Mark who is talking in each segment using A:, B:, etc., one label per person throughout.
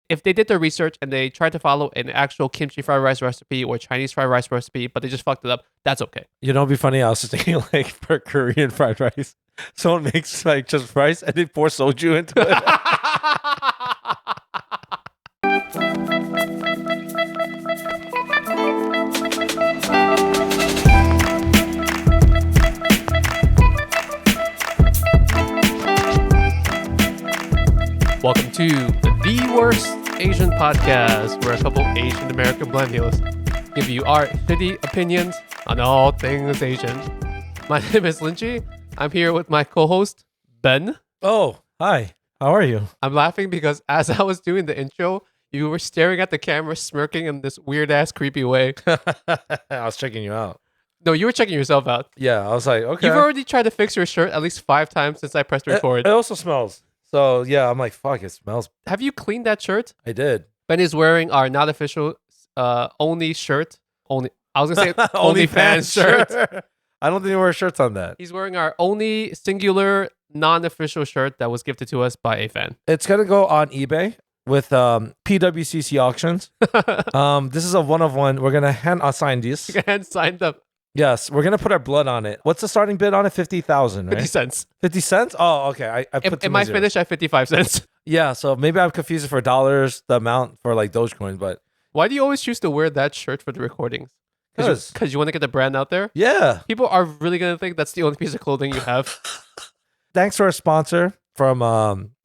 A: If they did their research and they tried to follow an actual kimchi fried rice recipe or Chinese fried rice recipe, but they just fucked it up, that's okay.
B: You know, it'd be funny. I was just thinking like for Korean fried rice, someone makes like just rice and they pour soju into it.
A: Welcome to the Worst Asian Podcast, where a couple Asian American millennials give you our shitty opinions on all things Asian. My name is Lingjie. I'm here with my co-host, Ben.
B: Oh, hi. How are you?
A: I'm laughing because as I was doing the intro, you were staring at the camera, smirking in this weird-ass, creepy way.
B: I was checking you out.
A: No, you were checking yourself out.
B: Yeah, I was like, okay.
A: You've already tried to fix your shirt at least 5 times since I pressed record.
B: It also smells. So yeah, I'm like, fuck, it smells.
A: Have you cleaned that shirt?
B: I did.
A: Ben is wearing our not official only shirt. I was gonna say OnlyFans shirt.
B: I don't think we wear shirts on that.
A: He's wearing our only singular non-official shirt that was gifted to us by a fan.
B: It's gonna go on eBay with PWCC auctions. This is a one of one. We're gonna hand assign these.
A: You can sign them.
B: Yes, we're gonna put our blood on it. What's the starting bid on it? 50,000, right?
A: 50 cents.
B: 50 cents? Oh, okay. I put
A: It might finish at 55 cents.
B: Yeah, so maybe I'm confused for dollars, the amount for like Dogecoin, but
A: Why do you always choose to wear that shirt for the recordings? Because you want to get the brand out there?
B: yeah.
A: People are really going to think that's the only piece of clothing you have.
B: Thanks to our sponsor from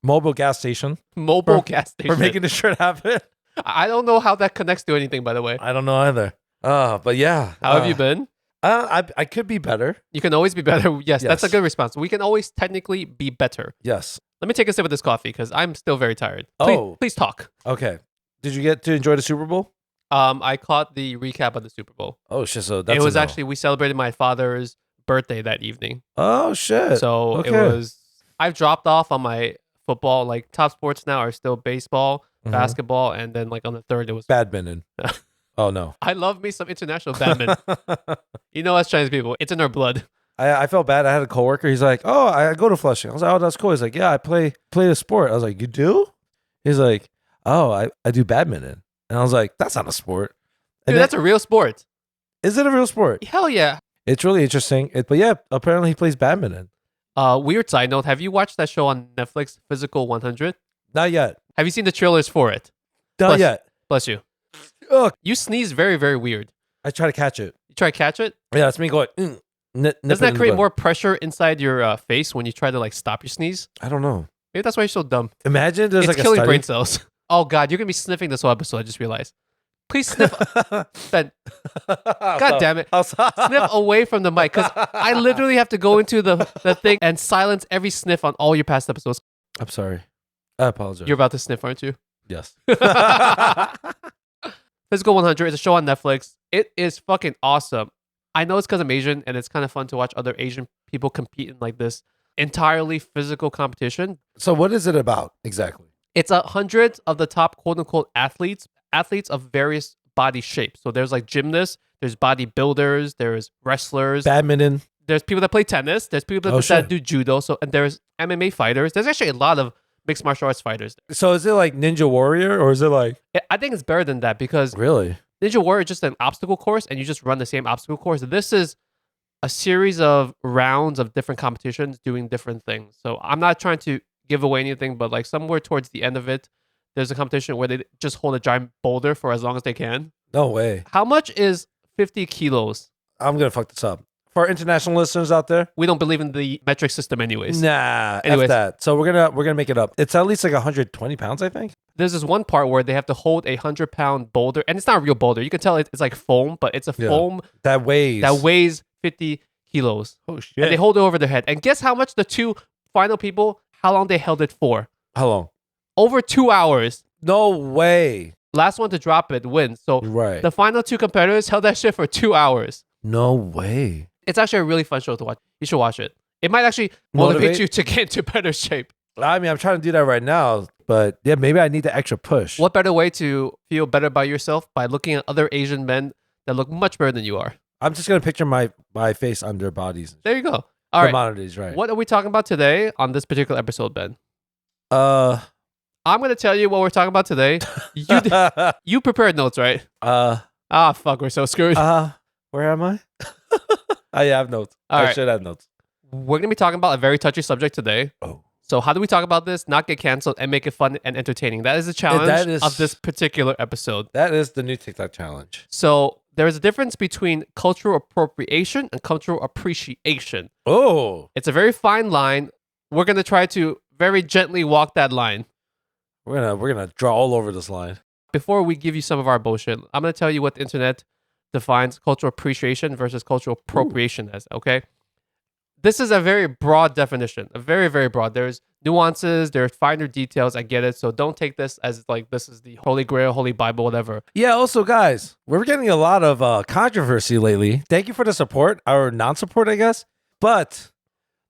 B: Mobile Gas Station
A: Mobile gas station.
B: for making the shirt happen.
A: I don't know how that connects to anything, by the way.
B: I don't know either. But yeah.
A: How have you been?
B: I could be better.
A: You can always be better. Yes, that's a
B: Yes.
A: good response. We can always technically be better.
B: Yes.
A: Let me take a sip of this coffee because I'm still very tired. Please talk.
B: Okay. Did you get to enjoy the Super Bowl?
A: I caught the recap of the Super Bowl.
B: Oh shit! So that's
A: It was
B: a no.
A: actually, we celebrated my father's birthday that evening.
B: Oh shit!
A: So
B: okay.
A: it was, I've dropped off on my football. Like top sports now are still baseball,
B: Mhm.
A: basketball, and then like on the third it was.
B: Badminton. Oh no.
A: I love me some international badminton. You know us Chinese people, it's in our blood.
B: I felt bad. I had a coworker. He's like, "Oh, I go to Flushing." I was like, "Oh, that's cool." He's like, "Yeah, I play the sport." I was like, "You do?" He's like, "Oh, I do badminton." And I was like, "That's not a sport."
A: Dude,
B: And
A: that's a real sport.
B: is it a real sport?
A: Hell yeah.
B: It's really interesting. But yeah, apparently he plays badminton.
A: Weird side note, have you watched that show on Netflix, Physical 100?
B: Not yet.
A: Have you seen the trailers for it?
B: Not yet.
A: Bless you.
B: Ugh.
A: You sneeze very, very weird.
B: I try to catch it.
A: You try to catch it?
B: Yeah, it's me going.
A: Doesn't that create more pressure inside your face when you try to like stop your sneeze?
B: I don't know.
A: Maybe that's why you're so dumb.
B: Imagine there's
A: It's
B: like a
A: killing
B: study.
A: brain cells. Oh God, you're gonna be sniffing this whole episode. I just realized. Please sniff. Ben, God damn it. Sniff away from the mic because I literally have to go into the thing and silence every sniff on all your past episodes.
B: I'm sorry. I apologize.
A: You're about to sniff, aren't you?
B: yes.
A: Physical 100 is a show on Netflix. It is fucking awesome. I know it's because I'm Asian and it's kind of fun to watch other Asian people compete in like this entirely physical competition.
B: So what is it about exactly?
A: It's 100 of the top quote unquote athletes of various body shapes. So there's like gymnasts, there's bodybuilders, there's wrestlers,
B: Badminton.
A: there's people that play tennis, there's people that
B: shit.
A: do judo. So and there's MMA fighters. There's actually a lot of mixed martial arts fighters.
B: So is it like Ninja Warrior or is it like
A: I think it's better than that because
B: really?
A: Ninja Warrior is just an obstacle course and you just run the same obstacle course. This is a series of rounds of different competitions doing different things. So I'm not trying to give away anything, but like somewhere towards the end of it, there's a competition where they just hold a giant boulder for as long as they can.
B: No way.
A: How much is 50 kilos?
B: I'm gonna fuck this up. For our international listeners out there,
A: We don't believe in the metric system anyways.
B: nah,
A: Anyways.
B: F that. So we're gonna make it up. It's at least like 120 pounds, I think.
A: There's this one part where they have to hold a 100-pound boulder, and it's not a real boulder. You can tell it's like foam, but it's a
B: Yeah.
A: foam
B: That weighs.
A: that weighs 50 kilos.
B: Oh shit.
A: And they hold it over their head. And guess how much the two final people, how long they held it for?
B: How long?
A: Over 2 hours.
B: No way.
A: Last one to drop it wins. So
B: Right.
A: the final two competitors held that shit for 2 hours.
B: No way.
A: It's actually a really fun show to watch. You should watch it. It might actually motivate
B: Motivate?
A: you to get into better shape.
B: I mean, I'm trying to do that right now, but yeah, maybe I need the extra push.
A: What better way to feel better about yourself by looking at other Asian men that look much better than you are?
B: I'm just gonna picture my face on their bodies.
A: There you go. All right.
B: Commodities, right?
A: What are we talking about today on this particular episode, Ben? I'm going to tell you what we're talking about today. You prepared notes, right? Fuck, we're so screwed.
B: Where am I? I have notes.
A: All right.
B: should have notes.
A: We're going to be talking about a very touchy subject today.
B: Oh.
A: So how do we talk about this, not get canceled, and make it fun and entertaining? That is the challenge of this particular episode.
B: That is the new TikTok challenge.
A: So there is a difference between cultural appropriation and cultural appreciation.
B: Oh.
A: It's a very fine line. We're going to try to very gently walk that line.
B: We're gonna draw all over this line.
A: Before we give you some of our bullshit, I'm going to tell you what the internet defines cultural appreciation versus cultural appropriation as, okay? This is a very broad definition, a very, very broad. There's nuances, there's finer details. I get it. So don't take this as like this is the Holy Grail, Holy Bible, whatever.
B: Yeah, also, guys, we're getting a lot of controversy lately. Thank you for the support, or non-support, I guess. But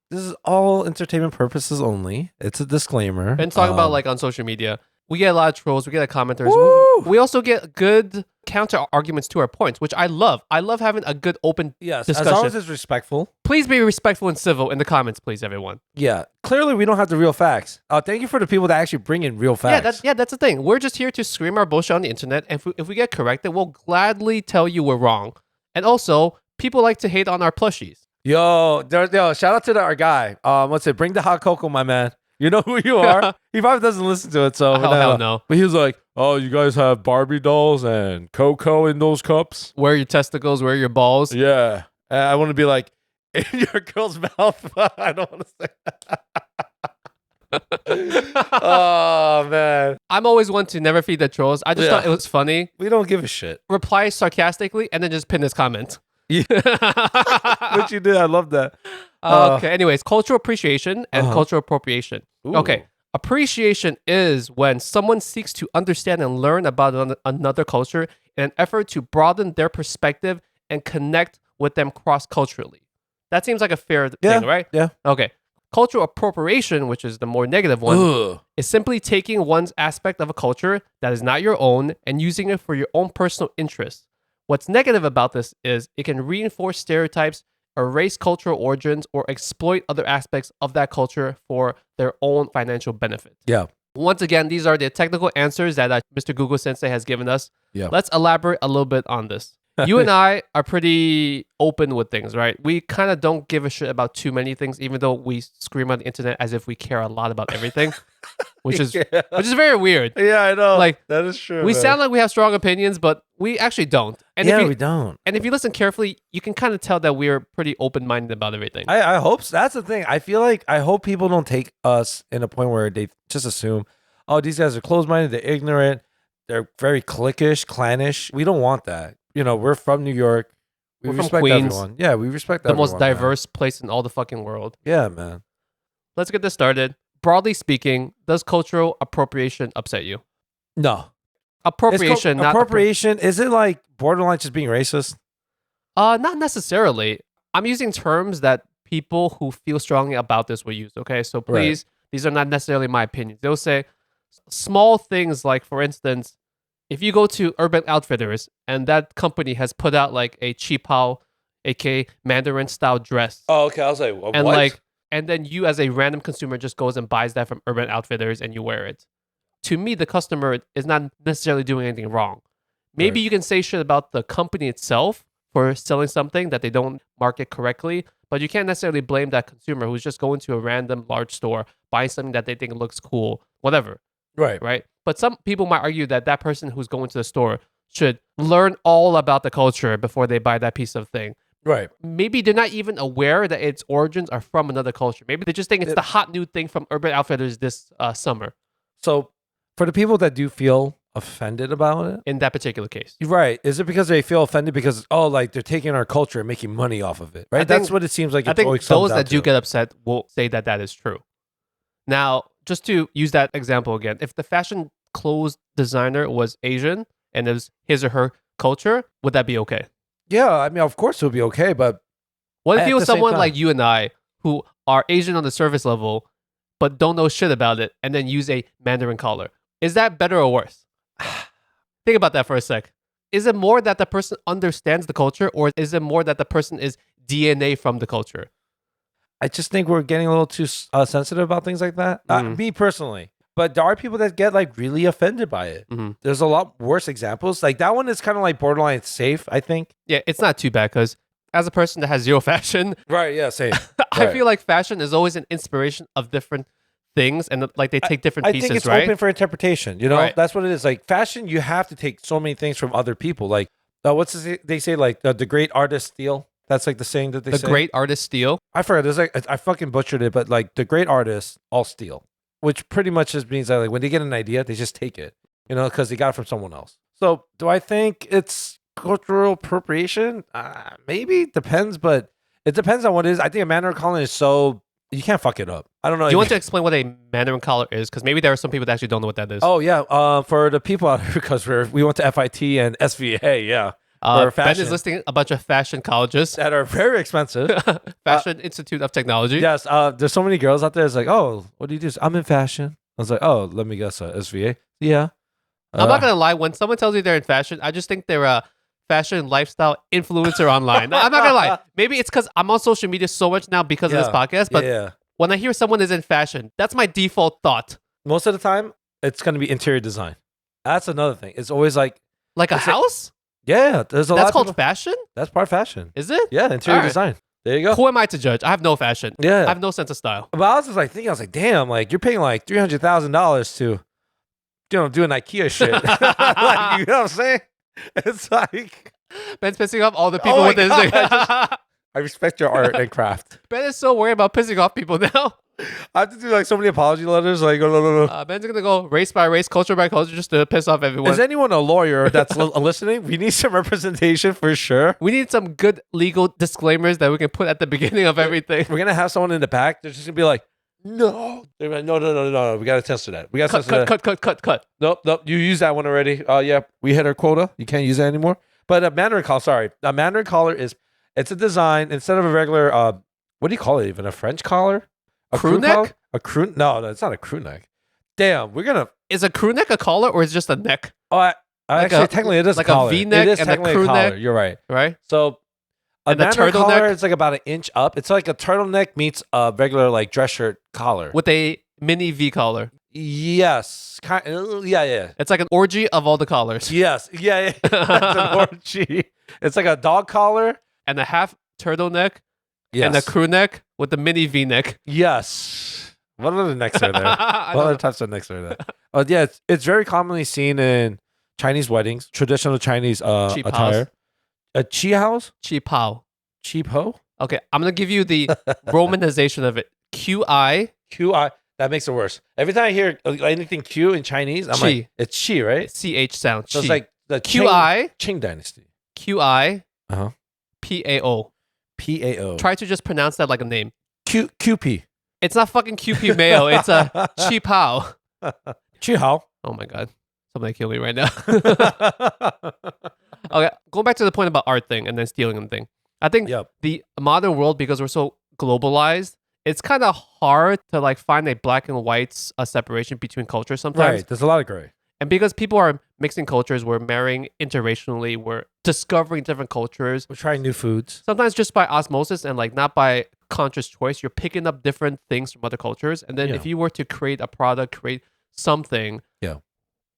B: this is all entertainment purposes only. It's a disclaimer.
A: And talking about like on social media, we get a lot of trolls, we get commenters.
B: Woo!
A: We also get good counter arguments to our points, which I love. I love having a good open discussion.
B: As long as it's respectful.
A: Please be respectful and civil in the comments, please, everyone.
B: Yeah, clearly we don't have the real facts. Thank you for the people that actually bring in real facts.
A: That's the thing. We're just here to scream our bullshit on the internet, and if we get corrected, we'll gladly tell you we're wrong. And also, people like to hate on our plushies.
B: Yo, shout out to our guy. What's it? Bring the hot cocoa, my man. You know who you are. He probably doesn't listen to it, so
A: hell no.
B: But he was like, "Oh, you guys have Barbie dolls and cocoa in those cups?
A: Where are your testicles? Where are your balls?"
B: Yeah, I want to be like, in your girl's mouth. I don't want to say. Oh man,
A: I'm always one to never feed the trolls. I just thought it was funny.
B: We don't give a shit.
A: Reply sarcastically and then just pin this comment.
B: Yeah. What you did, I love that.
A: Okay. Anyways, cultural appreciation and cultural appropriation.
B: Ooh.
A: Okay. Appreciation is when someone seeks to understand and learn about another culture in an effort to broaden their perspective and connect with them cross-culturally. That seems like a fair thing, right?
B: Yeah.
A: Okay. Cultural appropriation, which is the more negative one, is simply taking one's aspect of a culture that is not your own and using it for your own personal interests. What's negative about this is it can reinforce stereotypes, erase cultural origins, or exploit other aspects of that culture for their own financial benefit.
B: Yeah.
A: Once again, these are the technical answers that Mr. Google Sensei has given us.
B: Yeah.
A: Let's elaborate a little bit on this. You and I are pretty open with things, right? We kind of don't give a shit about too many things, even though we scream on the internet as if we care a lot about everything, which is very weird.
B: Yeah, I know.
A: Like,
B: that is true.
A: We sound like we have strong opinions, but we actually don't. And
B: we don't.
A: And if you listen carefully, you can kind of tell that we're pretty open-minded about everything.
B: I hope so. That's the thing. I feel like I hope people don't take us in a point where they just assume, oh, these guys are closed-minded, they're ignorant, they're very cliquish, clannish. We don't want that. You know, we're from New York.
A: We're
B: respect
A: from Queens.
B: Everyone. Yeah, we respect
A: the
B: everyone,
A: most diverse place in all the fucking world.
B: Yeah, man.
A: Let's get this started. Broadly speaking, does cultural appropriation upset you?
B: No.
A: Appropriation, not
B: appropriation. Is it like borderline just being racist?
A: Not necessarily. I'm using terms that people who feel strongly about this will use. Okay, so please, these are not necessarily my opinions. They'll say small things like, for instance, if you go to Urban Outfitters and that company has put out like a cheapao, aka Mandarin style dress.
B: Oh, okay. I was like, what?
A: And then you as a random consumer just goes and buys that from Urban Outfitters and you wear it. To me, the customer is not necessarily doing anything wrong. Maybe you can say shit about the company itself for selling something that they don't market correctly, but you can't necessarily blame that consumer who's just going to a random large store, buying something that they think looks cool, whatever. Right. But some people might argue that that person who's going to the store should learn all about the culture before they buy that piece of thing.
B: Right.
A: Maybe they're not even aware that its origins are from another culture. Maybe they just think it's the hot new thing from Urban Outfitters this summer.
B: So for the people that do feel offended about it,
A: in that particular case,
B: right? Is it because they feel offended because like they're taking our culture and making money off of it? Right. That's what it seems like.
A: I think those that do get upset will say that that is true. Now, just to use that example again, if the fashion clothes designer was Asian and it was his or her culture, would that be okay?
B: Yeah, I mean, of course it would be okay, but
A: what if it was someone like you and I who are Asian on the surface level, but don't know shit about it, and then use a Mandarin collar? Is that better or worse? Think about that for a sec. Is it more that the person understands the culture, or is it more that the person is DNA from the culture?
B: I just think we're getting a little too sensitive about things like that. Me personally. But there are people that get like really offended by it.
A: Mhm.
B: There's a lot worse examples. Like that one is kind of like borderline safe, I think.
A: Yeah, it's not too bad because as a person that has zero fashion,
B: Right. Yeah. Same.
A: I
B: Right.
A: feel like fashion is always an inspiration of different things, and like they take different
B: I
A: pieces,
B: think it's
A: right?
B: open for interpretation. You know,
A: Right.
B: that's what it is. Like fashion, you have to take so many things from other people. Like, they say? Like the great artist steal. That's like the saying that they
A: The
B: say.
A: great artists steal.
B: I forgot. There's like I fucking butchered it, but like the great artists all steal, which pretty much just means that like when they get an idea, they just take it. You know, because they got it from someone else. So do I think it's cultural appropriation? Maybe depends, but it depends on what it is. I think a Mandarin collar is so you can't fuck it up. I don't know.
A: Do you want to explain what a Mandarin collar is? Because maybe there are some people that actually don't know what that is.
B: Oh yeah, for the people out here, because we went to FIT and SVA, yeah, or
A: Ben
B: fashion.
A: is listing a bunch of fashion colleges.
B: that are very expensive.
A: Fashion Institute of Technology.
B: Yes, there's so many girls out there. It's like, oh, what do you do? I'm in fashion. I was like, oh, let me guess, SVA. Yeah,
A: I'm not gonna lie. When someone tells me they're in fashion, I just think they're a fashion lifestyle influencer online. I'm not gonna lie. Maybe it's because I'm on social media so much now because of this podcast. But
B: yeah.
A: when I hear someone is in fashion, that's my default thought.
B: Most of the time, it's gonna be interior design. That's another thing. It's always like,
A: Like a
B: It's
A: house?
B: yeah, there's a lot.
A: That's
B: of
A: called
B: people-
A: fashion?
B: That's part of fashion.
A: Is it?
B: Yeah, interior
A: All right.
B: design. There you go.
A: Who am I to judge? I have no fashion.
B: Yeah.
A: I have no sense of style.
B: But I was just like thinking, I was like, damn, like you're paying like $300,000 to, do an IKEA shit. Like, you know what I'm saying? It's like,
A: Ben's pissing off all the people
B: Oh my
A: with this
B: God,
A: thing.
B: I respect your art and craft.
A: Ben is so worried about pissing off people now.
B: I have to do like so many apology letters. Like, no.
A: Ben's gonna go race by race, culture by culture, just to piss off everyone.
B: Is anyone a lawyer that's listening? We need some representation for sure.
A: We need some good legal disclaimers that we can put at the beginning of everything.
B: We're gonna have someone in the back. They're just gonna be like, no. They're like, no. We gotta censor that. We gotta censor that.
A: Cut.
B: Nope. You used that one already. Yeah, we hit our quota. You can't use that anymore. But a Mandarin collar, a Mandarin collar it's a design instead of a regular. What do you call it? Even a French collar? A
A: Crew neck?
B: collar? A crew? No, it's not a crew neck. Damn, we're gonna.
A: Is a crew neck a collar or is it just a neck?
B: Oh, actually, technically, it is
A: like
B: a collar.
A: a V-neck
B: It is
A: and a
B: technically
A: crew
B: collar.
A: neck?
B: You're right.
A: Right?
B: So a
A: And the
B: Mandarin collar
A: turtleneck?
B: is like about an inch up. It's like a turtleneck meets a regular like dress shirt collar.
A: With a mini V collar.
B: Yes. Yeah.
A: It's like an orgy of all the collars.
B: Yes. Yeah. That's an orgy. It's like a dog collar.
A: And a half turtleneck
B: Yes.
A: and a crew neck with the mini V neck.
B: Yes. What other necks are there?
A: I
B: What
A: don't
B: other types of necks are there? Oh yeah, it's very commonly seen in Chinese weddings, traditional Chinese
A: Cheap
B: attire.
A: house.
B: A chi house,
A: Cheap how.
B: cheap ho,
A: Okay, I'm gonna give you the romanization of it. QI.
B: qi. That makes it worse. Every time I hear anything Q in Chinese, I'm
A: Qi.
B: like, it's chi, right?
A: CH sound.
B: So it's
A: Qi.
B: like the
A: QI.
B: Qing dynasty.
A: QI.
B: Uh-huh.
A: PAO.
B: PAO.
A: Try to just pronounce that like a name.
B: QP.
A: It's not fucking QP mayo. It's a cheap how.
B: Chi hao.
A: Oh my god. Somebody kill me right now. Okay, going back to the point about art thing and then stealing and thing. I think
B: Yep.
A: the modern world, because we're so globalized, it's kind of hard to like find a black and white separation between cultures sometimes.
B: Right. There's a lot of gray.
A: And because people are mixing cultures, we're marrying interracially, we're discovering different cultures.
B: We're trying new foods.
A: Sometimes just by osmosis and like not by conscious choice, you're picking up different things from other cultures. And then
B: Yeah.
A: if you were to create a product, create something,
B: Yeah.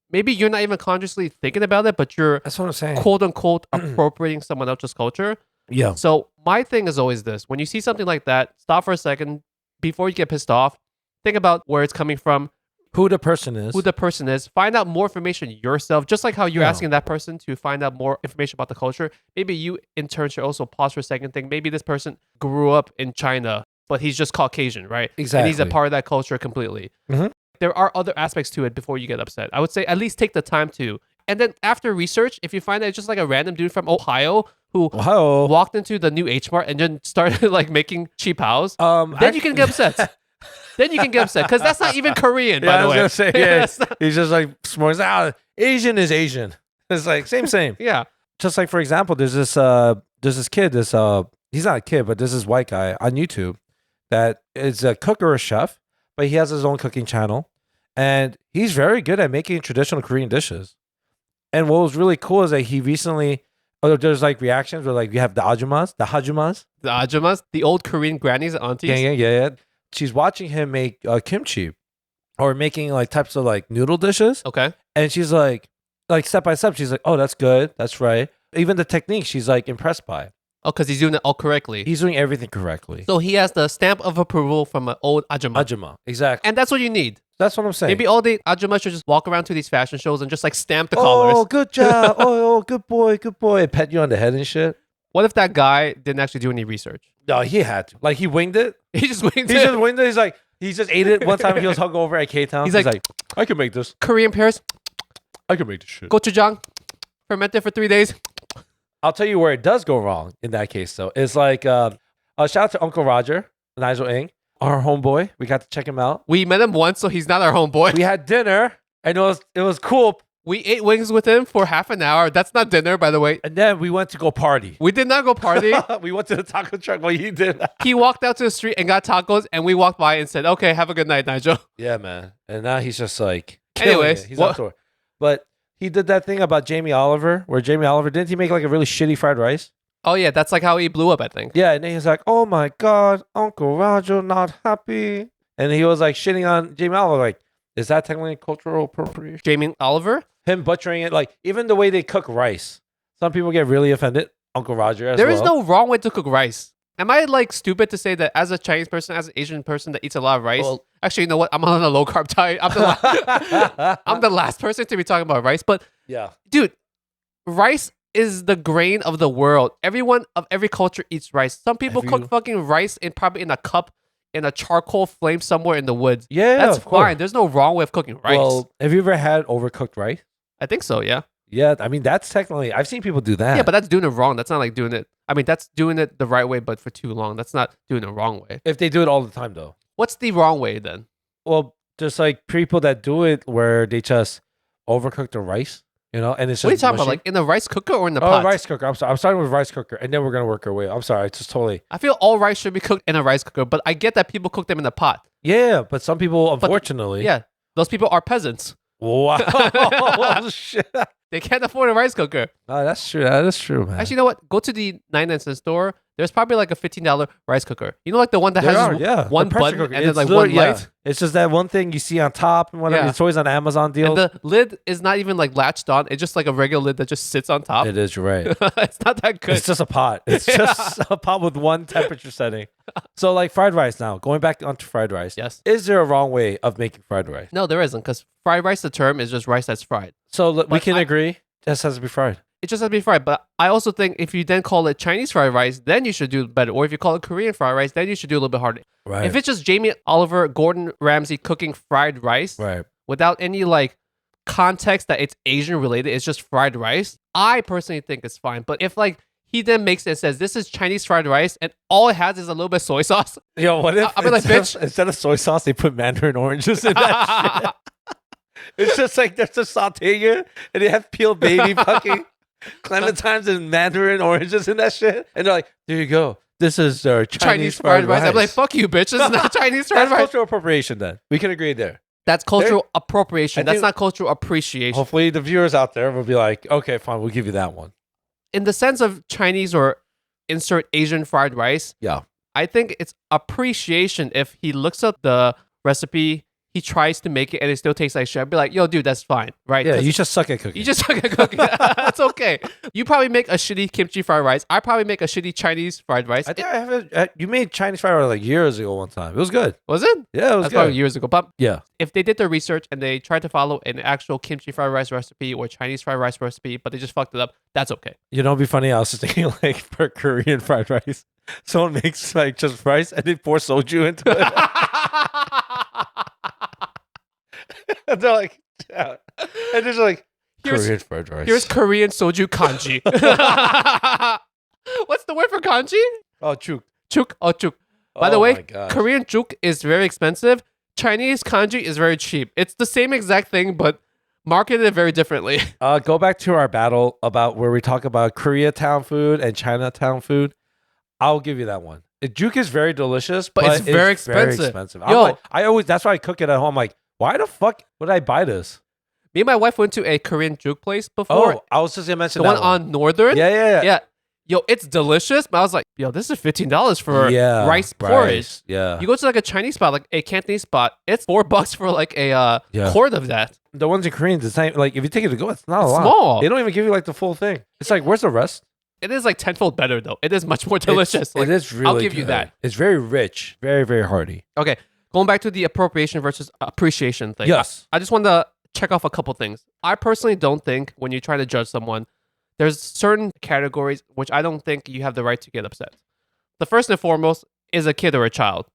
A: maybe you're not even consciously thinking about it, but you're
B: That's what I'm saying.
A: quote unquote appropriating someone else's culture.
B: Yeah.
A: So my thing is always this: when you see something like that, stop for a second before you get pissed off. Think about where it's coming from,
B: Who the person is.
A: who the person is. Find out more information yourself, just like how you're
B: Yeah.
A: asking that person to find out more information about the culture. Maybe you in turn should also pause for a second. Think maybe this person grew up in China, but he's just Caucasian, right?
B: Exactly.
A: And he's a part of that culture completely.
B: Mhm.
A: There are other aspects to it before you get upset. I would say at least take the time to. And then after research, if you find that it's just like a random dude from Ohio who
B: Ohio.
A: walked into the new H Mart and then started like making cheap house, then you can get upset. Then you can get upset because that's not even Korean, by the way.
B: I was gonna say, yeah.
A: That's not-
B: He's just like smart. Asian is Asian. It's like same.
A: yeah.
B: Just like for example, there's this kid, he's not a kid, but there's this white guy on YouTube that is a cook or a chef, but he has his own cooking channel, and he's very good at making traditional Korean dishes. And what was really cool is that he recently, there's like reactions where like you have the hajumas,
A: The ajumas, the old Korean grannies and aunties.
B: yeah. She's watching him make kimchi, or making like types of like noodle dishes.
A: Okay.
B: And she's like step by step, she's like, oh, that's good. That's right. Even the technique, she's like impressed by.
A: Oh, because he's doing it all correctly.
B: He's doing everything correctly.
A: So he has the stamp of approval from an old ajumma.
B: Ajumma, exactly.
A: And that's what you need.
B: That's what I'm saying.
A: Maybe all the ajummas should just walk around to these fashion shows and just like stamp the
B: oh,
A: collars.
B: good job. oh, good boy, good boy. And pet you on the head and shit.
A: What if that guy didn't actually do any research?
B: No, he had to. Like he winged it.
A: He just winged
B: He
A: it.
B: just winged it. He's like, he just ate it one time. He was hungover at K-Town.
A: He's
B: He's
A: like,
B: like, I can make this.
A: Korean pears,
B: I can make this shit.
A: gochujang, ferment it for 3 days.
B: I'll tell you where it does go wrong in that case, though. It's like, shout out to Uncle Roger, Nigel Ng, our homeboy. We got to check him out.
A: We met him once, so he's not our homeboy.
B: We had dinner, and it was cool.
A: We ate wings with him for half an hour. That's not dinner, by the way.
B: And then we went to go party.
A: We did not go party.
B: We went to the taco truck while he did.
A: He walked out to the street and got tacos, and we walked by and said, okay, have a good night, Nigel.
B: Yeah, man. And now he's just like, killing
A: Anyways,
B: it. He's on tour. But he did that thing about Jamie Oliver, where Jamie Oliver, didn't he make like a really shitty fried rice?
A: Oh, yeah, that's like how he blew up, I think.
B: Yeah, and then he's like, oh my God, Uncle Roger not happy. And he was like shitting on Jamie Oliver, like, is that technically cultural appropriation?
A: Jamie Oliver?
B: Him butchering it, like even the way they cook rice. Some people get really offended. Uncle Roger as well.
A: There is no wrong way to cook rice. Am I like stupid to say that as a Chinese person, as an Asian person that eats a lot of rice?
B: Well-
A: Actually, you know what? I'm on a low carb diet. I'm the last person to be talking about rice. But
B: Yeah.
A: dude, rice is the grain of the world. Everyone of every culture eats rice. Some people
B: Have
A: cook
B: you-
A: fucking rice probably in a cup in a charcoal flame somewhere in the woods.
B: Yeah,
A: That's
B: of course.
A: fine. There's no wrong way of cooking rice.
B: Well, have you ever had overcooked rice?
A: I think so, yeah.
B: Yeah, I mean that's technically I've seen people do that.
A: Yeah, but that's doing it wrong. That's not like doing it. I mean, that's doing it the right way, but for too long. That's not doing it the wrong way.
B: if they do it all the time though.
A: What's the wrong way then?
B: Well, there's like people that do it where they just overcook the rice, and it's just
A: What are you talking about?
B: mushy.
A: Like in the rice cooker or in the
B: Oh,
A: pot?
B: rice cooker. I'm sorry. I'm starting with rice cooker, and then we're gonna work our way. I'm sorry. It's just totally.
A: I feel all rice should be cooked in a rice cooker, but I get that people cook them in the pot.
B: Yeah, but some people, unfortunately.
A: Yeah, those people are peasants.
B: Wow. Shit.
A: They can't afford a rice cooker.
B: Oh, that's true. That is true, man.
A: Actually, you know what? Go to the 99-cent store. There's probably like a $15 rice cooker. You know, like the one that
B: There
A: has
B: are, yeah.
A: one
B: The pressure
A: button
B: cooker.
A: and then
B: It's
A: like
B: literally-
A: one
B: yeah.
A: light.
B: It's just that one thing you see on top and whatever.
A: Yeah.
B: It's always on Amazon deal.
A: And the lid is not even like latched on. It's just like a regular lid that just sits on top.
B: It is, you're right.
A: It's not that good.
B: It's just a pot. It's just a pot with one temperature setting. So like fried rice now, going back onto fried rice.
A: Yes.
B: Is there a wrong way of making fried rice?
A: No, there isn't, because fried rice, the term is just rice that's fried.
B: So we
A: But
B: can
A: I-
B: agree. This has to be fried.
A: It just has to be fried. But I also think if you then call it Chinese fried rice, then you should do better. Or if you call it Korean fried rice, then you should do a little bit harder.
B: Right.
A: If it's just Jamie Oliver, Gordon Ramsay cooking fried rice
B: right.
A: without any like context that it's Asian related, it's just fried rice, I personally think it's fine. But if like he then makes it and says this is Chinese fried rice and all it has is a little bit of soy sauce,
B: Yo, what if
A: I'll be like,
B: instead of soy sauce, they put mandarin oranges in that shit? It's just like they're just sauteing it, and they have peeled baby fucking clementines and mandarin oranges in that shit, and they're like, "There you go. This is our Chinese fried rice."
A: I'm like, fuck you, bitch. This is not Chinese fried
B: That's
A: rice.
B: cultural appropriation. Then we can agree there.
A: That's cultural appropriation.
B: I
A: That's
B: think-
A: not cultural appreciation.
B: Hopefully, the viewers out there will be like, "Okay, fine, we'll give you that one."
A: In the sense of Chinese or insert Asian fried rice,
B: Yeah.
A: I think it's appreciation if he looks at the recipe, he tries to make it, and it still tastes like shit. I'd be like, yo, dude, that's fine, right?
B: Yeah,
A: 'Cause
B: you just suck at cooking.
A: you just suck at cooking. That's okay. You probably make a shitty kimchi fried rice. I probably make a shitty Chinese fried rice.
B: I think I have you made Chinese fried rice like years ago one time. It was good.
A: Was it?
B: Yeah, it was
A: That's probably
B: good.
A: years ago. But
B: Yeah.
A: if they did their research and they tried to follow an actual kimchi fried rice recipe or Chinese fried rice recipe, but they just fucked it up, that's okay.
B: You know, it'd be funny. I was just thinking, like, for Korean fried rice, someone makes like just rice and they pour soju into it. And they're like, yeah. And they're just like,
A: Here's-
B: Korean fried rice.
A: Here's Korean soju kanji. What's the word for kanji?
B: oh, chuk.
A: Chuk. Oh, chuk. By
B: Oh
A: the way,
B: my gosh.
A: Korean chuk is very expensive. Chinese kanji is very cheap. It's the same exact thing, but marketed very differently.
B: Go back to our battle about where we talk about Koreatown food and Chinatown food. I'll give you that one. Juk is very delicious,
A: But it's very expensive. Yo.
B: That's why I cook it at home. I'm like, why the fuck would I buy this?
A: Me and my wife went to a Korean juk place before.
B: Oh, I was just gonna mention
A: the
B: that
A: one on Northern.
B: Yeah.
A: Yeah. yo, it's delicious. But I was like, yo, this is $15 for rice porridge.
B: Yeah.
A: You go to like a Chinese spot, like a Cantonese spot, it's $4 for like a quart of that.
B: The ones in Korean, the same. Like if you take it to go, it's not a lot.
A: Small.
B: They don't even give you like the full thing. It's like, where's the rest?
A: It is like tenfold better though. It is much more delicious.
B: It is really
A: I'll give you
B: good.
A: that.
B: It's very rich, very, very hearty.
A: Okay, going back to the appropriation versus appreciation thing.
B: Yes.
A: I just want to check off a couple things. I personally don't think when you're trying to judge someone, there's certain categories which I don't think you have the right to get upset. The first and foremost is a kid or a child.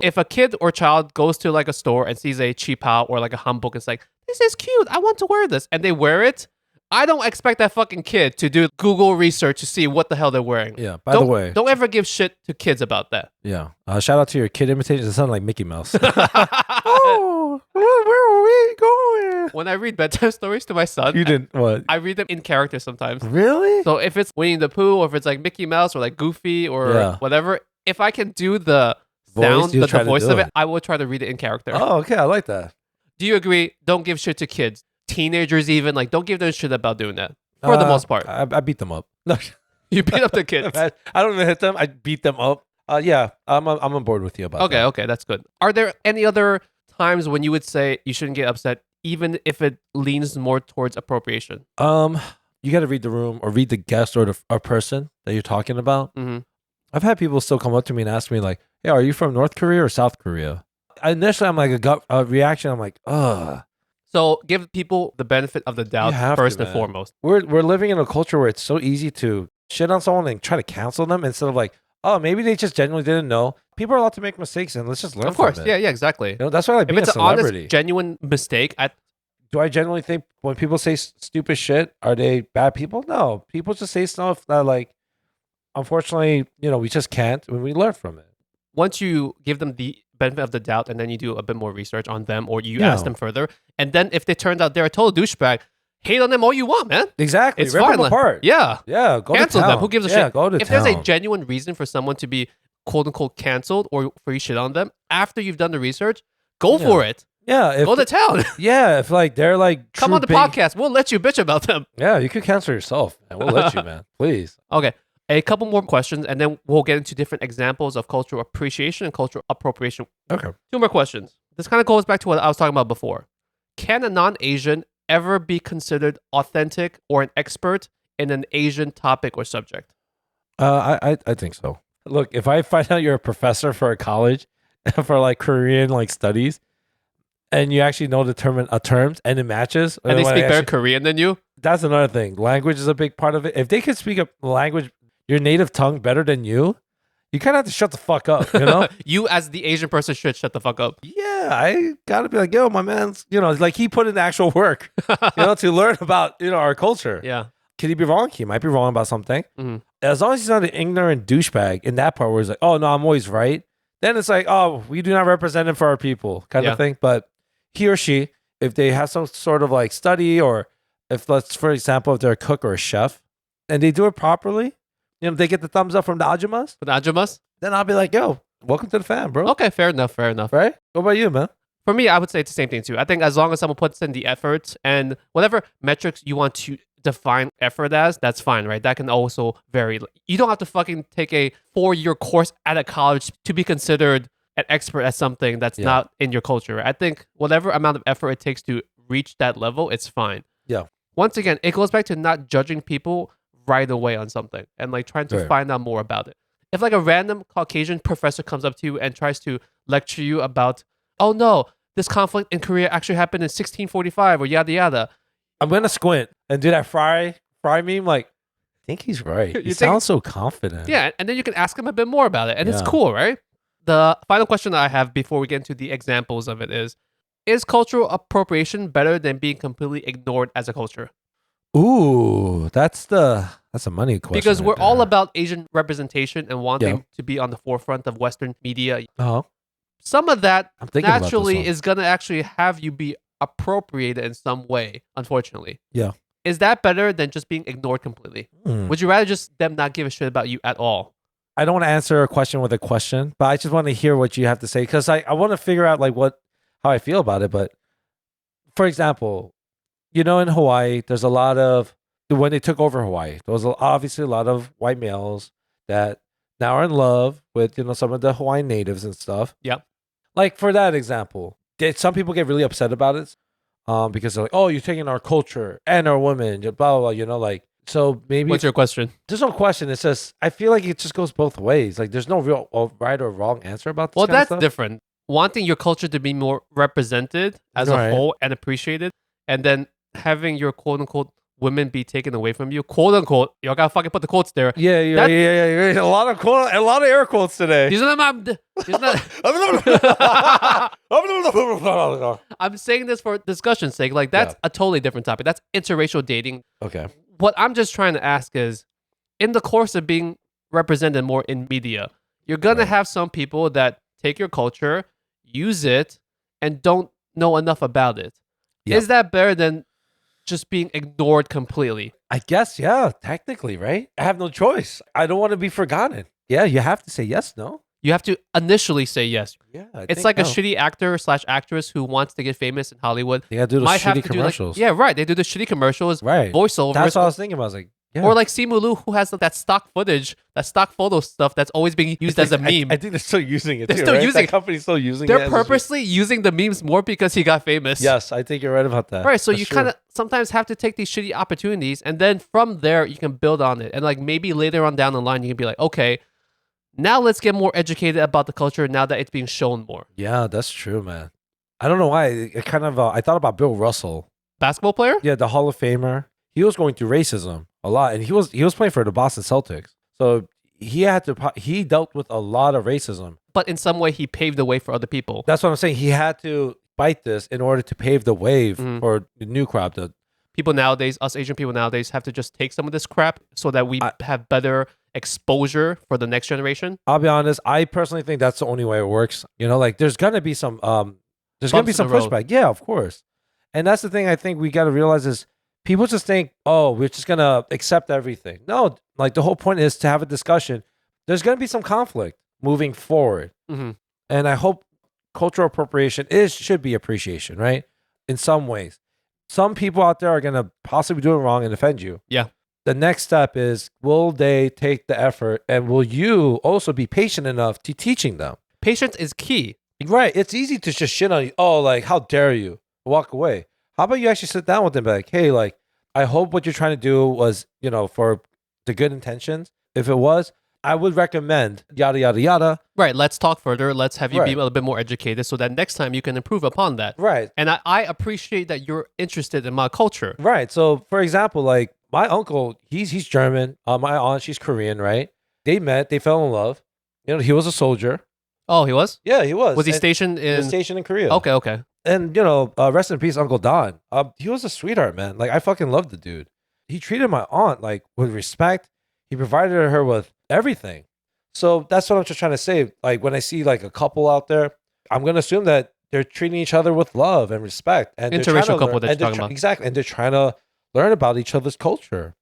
A: If a kid or child goes to like a store and sees a cheap out or like a hanbok, it's like, this is cute, I want to wear this, and they wear it, I don't expect that fucking kid to do Google research to see what the hell they're wearing.
B: Yeah, by the way.
A: Don't ever give shit to kids about that.
B: Yeah. Shout out to your kid imitations. It sound like Mickey Mouse. Oh, where are we going?
A: When I read bedtime stories to my son,
B: You didn't, what?
A: I read them in character sometimes.
B: Really?
A: So if it's Winnie the Pooh or if it's like Mickey Mouse or like Goofy or whatever, if I can do the sound, the voice of it, I will try to read it in character.
B: Oh, okay. I like that.
A: Do you agree? Don't give shit to kids. Teenagers even, like, don't give them shit about doing that. For the most part.
B: I beat them up. No.
A: You beat up the kids.
B: I don't even hit them. I beat them up. Yeah, I'm on board with you about that.
A: Okay, that's good. Are there any other times when you would say you shouldn't get upset, even if it leans more towards appropriation?
B: You got to read the room or read the guest or a person that you're talking about.
A: Mm-hmm.
B: I've had people still come up to me and ask me like, "Hey, are you from North Korea or South Korea?" Initially, I'm like a gut reaction. I'm like, ugh.
A: So give people the benefit of the doubt first and foremost.
B: We're living in a culture where it's so easy to shit on someone and try to cancel them instead of like, oh, maybe they just genuinely didn't know. People are allowed to make mistakes and let's just learn.
A: Of course,
B: from it.
A: Yeah, exactly.
B: You know, that's why I like being a celebrity.
A: If it's an honest, genuine mistake,
B: do I genuinely think when people say stupid shit, are they bad people? No, people just say stuff that like, unfortunately, we just can't when we learn from it.
A: Once you give them the benefit of the doubt and then you do a bit more research on them or you ask them further, and then if it turns out they're a total douchebag, hate on them all you want, man.
B: Exactly.
A: It's
B: Rip
A: fine.
B: them apart.
A: Yeah.
B: Yeah. Go
A: cancel
B: to town.
A: them. Who gives a shit?
B: Go to
A: if
B: town.
A: there's a genuine reason for someone to be quote unquote canceled or for you shit on them after you've done the research, go for it.
B: Yeah.
A: Go to town.
B: Yeah. If like they're like
A: come on the podcast, we'll let you bitch about them.
B: Yeah, you could cancel yourself. Man. We'll let you, man. Please.
A: Okay. A couple more questions, and then we'll get into different examples of cultural appreciation and cultural appropriation.
B: Okay.
A: 2 more questions. This kind of goes back to what I was talking about before. Can a non-Asian ever be considered authentic or an expert in an Asian topic or subject?
B: I think so. Look, if I find out you're a professor for a college for like Korean like studies, and you actually know the terms and it matches,
A: and they speak better Korean than you,
B: that's another thing. Language is a big part of it. If they could speak a language, your native tongue better than you kind of have to shut the fuck up, you know?
A: You as the Asian person should shut the fuck up.
B: Yeah, I gotta be like, yo, my man's, like he put in actual work, to learn about, our culture.
A: Yeah.
B: Could he be wrong? He might be wrong about something.
A: Mm-hmm.
B: As long as he's not an ignorant douchebag in that part where he's like, oh, no, I'm always right. Then it's like, oh, we do not represent him for our people kind of thing. But he or she, if they have some sort of like study or if for example, if they're a cook or a chef and they do it properly, they get the thumbs up from the ajumas. Then I'll be like, yo, welcome to the fam, bro.
A: Okay, fair enough.
B: Right? What about you, man?
A: For me, I would say it's the same thing too. I think as long as someone puts in the effort and whatever metrics you want to define effort as, that's fine, right? That can also vary. You don't have to fucking take a 4-year course at a college to be considered an expert at something that's not in your culture. Right? I think whatever amount of effort it takes to reach that level, it's fine.
B: Yeah.
A: Once again, it goes back to not judging people right away on something and like trying to find out more about it. If like a random Caucasian professor comes up to you and tries to lecture you about, oh no, this conflict in Korea actually happened in 1645 or yada yada,
B: I'm gonna squint and do that fry meme. Like, I think he's right. He sounds so confident.
A: Yeah, and then you can ask him a bit more about it, and it's cool, right? The final question that I have before we get into the examples of it is cultural appropriation better than being completely ignored as a culture?
B: Ooh, that's a money question.
A: Because we're all about Asian representation and wanting to be on the forefront of Western media.
B: Uh-huh.
A: Some of that naturally is going to actually have you be appropriated in some way, unfortunately.
B: Yeah.
A: Is that better than just being ignored completely? Would you rather just them not give a shit about you at all?
B: I don't want to answer a question with a question, but I just want to hear what you have to say because I want to figure out like how I feel about it. But for example, in Hawaii, there's a lot of when they took over Hawaii. There was obviously a lot of white males that now are in love with, some of the Hawaiian natives and stuff.
A: Yep.
B: Like for that example, did some people get really upset about it? Because they're like, oh, you're taking our culture and our women, blah, blah, blah, like, so maybe.
A: What's your question?
B: There's no question. It's just, I feel like it just goes both ways. Like there's no real right or wrong answer about this.
A: Well,
B: kind of
A: that's
B: stuff.
A: different. Wanting your culture to be more represented as a whole and appreciated, and then having your quote unquote women be taken away from you, quote unquote. Y'all gotta fucking put the quotes there.
B: Yeah. A lot of air quotes today.
A: These are not. I'm saying this for discussion's sake. Like that's a totally different topic. That's interracial dating.
B: Okay.
A: What I'm just trying to ask is, in the course of being represented more in media, you're gonna have some people that take your culture, use it, and don't know enough about it. Is that better than just being ignored completely?
B: I guess, yeah, technically, right? I have no choice. I don't want to be forgotten. Yeah, you have to say yes, no?
A: You have to initially say yes.
B: Yeah,
A: it's like a shitty actor/actress who wants to get famous in Hollywood.
B: They gotta do those shitty commercials.
A: They do the shitty commercials, voiceovers.
B: That's what I was thinking about. I was like, yeah.
A: Or like Simu Liu, who has that stock footage, that stock photo stuff that's always being used as a meme.
B: I think they're still using it.
A: They're still using
B: it. Company's still using it.
A: They're purposely using the memes more because he got famous.
B: Yes, I think you're right about that.
A: Right, so you kind of sometimes have to take these shitty opportunities, and then from there you can build on it. And like maybe later on down the line, you can be like, okay, now let's get more educated about the culture now that it's being shown more.
B: Yeah, that's true, man. I don't know why. It kind of I thought about Bill Russell,
A: basketball player.
B: Yeah, the Hall of Famer. He was going through racism a lot, and he was playing for the Boston Celtics, so he dealt with a lot of racism.
A: But in some way, he paved the way for other people.
B: That's what I'm saying. He had to fight this in order to pave the way for the new crop. The
A: people nowadays, us Asian people nowadays, have to just take some of this crap so that we have better exposure for the next generation.
B: I'll be honest. I personally think that's the only way it works. Like there's gonna be some pushback. Yeah, of course. And that's the thing. I think we got to realize is, people just think, oh, we're just going to accept everything. No, like the whole point is to have a discussion. There's going to be some conflict moving forward.
A: Mm-hmm.
B: And I hope cultural appropriation should be appreciation, right? In some ways. Some people out there are going to possibly do it wrong and offend you.
A: Yeah.
B: The next step is, will they take the effort, and will you also be patient enough to teaching them?
A: Patience is key.
B: Right. It's easy to just shit on you. Oh, like, how dare you? Walk away. How about you actually sit down with them and be like, hey, like, I hope what you're trying to do was, for the good intentions. If it was, I would recommend yada, yada, yada.
A: Right. Let's talk further. Let's have you be a little bit more educated so that next time you can improve upon that.
B: Right.
A: And I appreciate that you're interested in my culture.
B: Right. So, for example, like my uncle, he's German. My aunt, she's Korean, right? They met. They fell in love. He was a soldier.
A: Oh, he was?
B: Yeah, he was.
A: Was he stationed in?
B: He was stationed in Korea.
A: Okay.
B: And, rest in peace, Uncle Don. He was a sweetheart, man. Like, I fucking loved the dude. He treated my aunt, like, with respect. He provided her with everything. So that's what I'm just trying to say. Like, when I see, like, a couple out there, I'm going to assume that they're treating each other with love and respect. And
A: interracial couple that you're talking about.
B: Exactly. And they're trying to learn about each other's culture.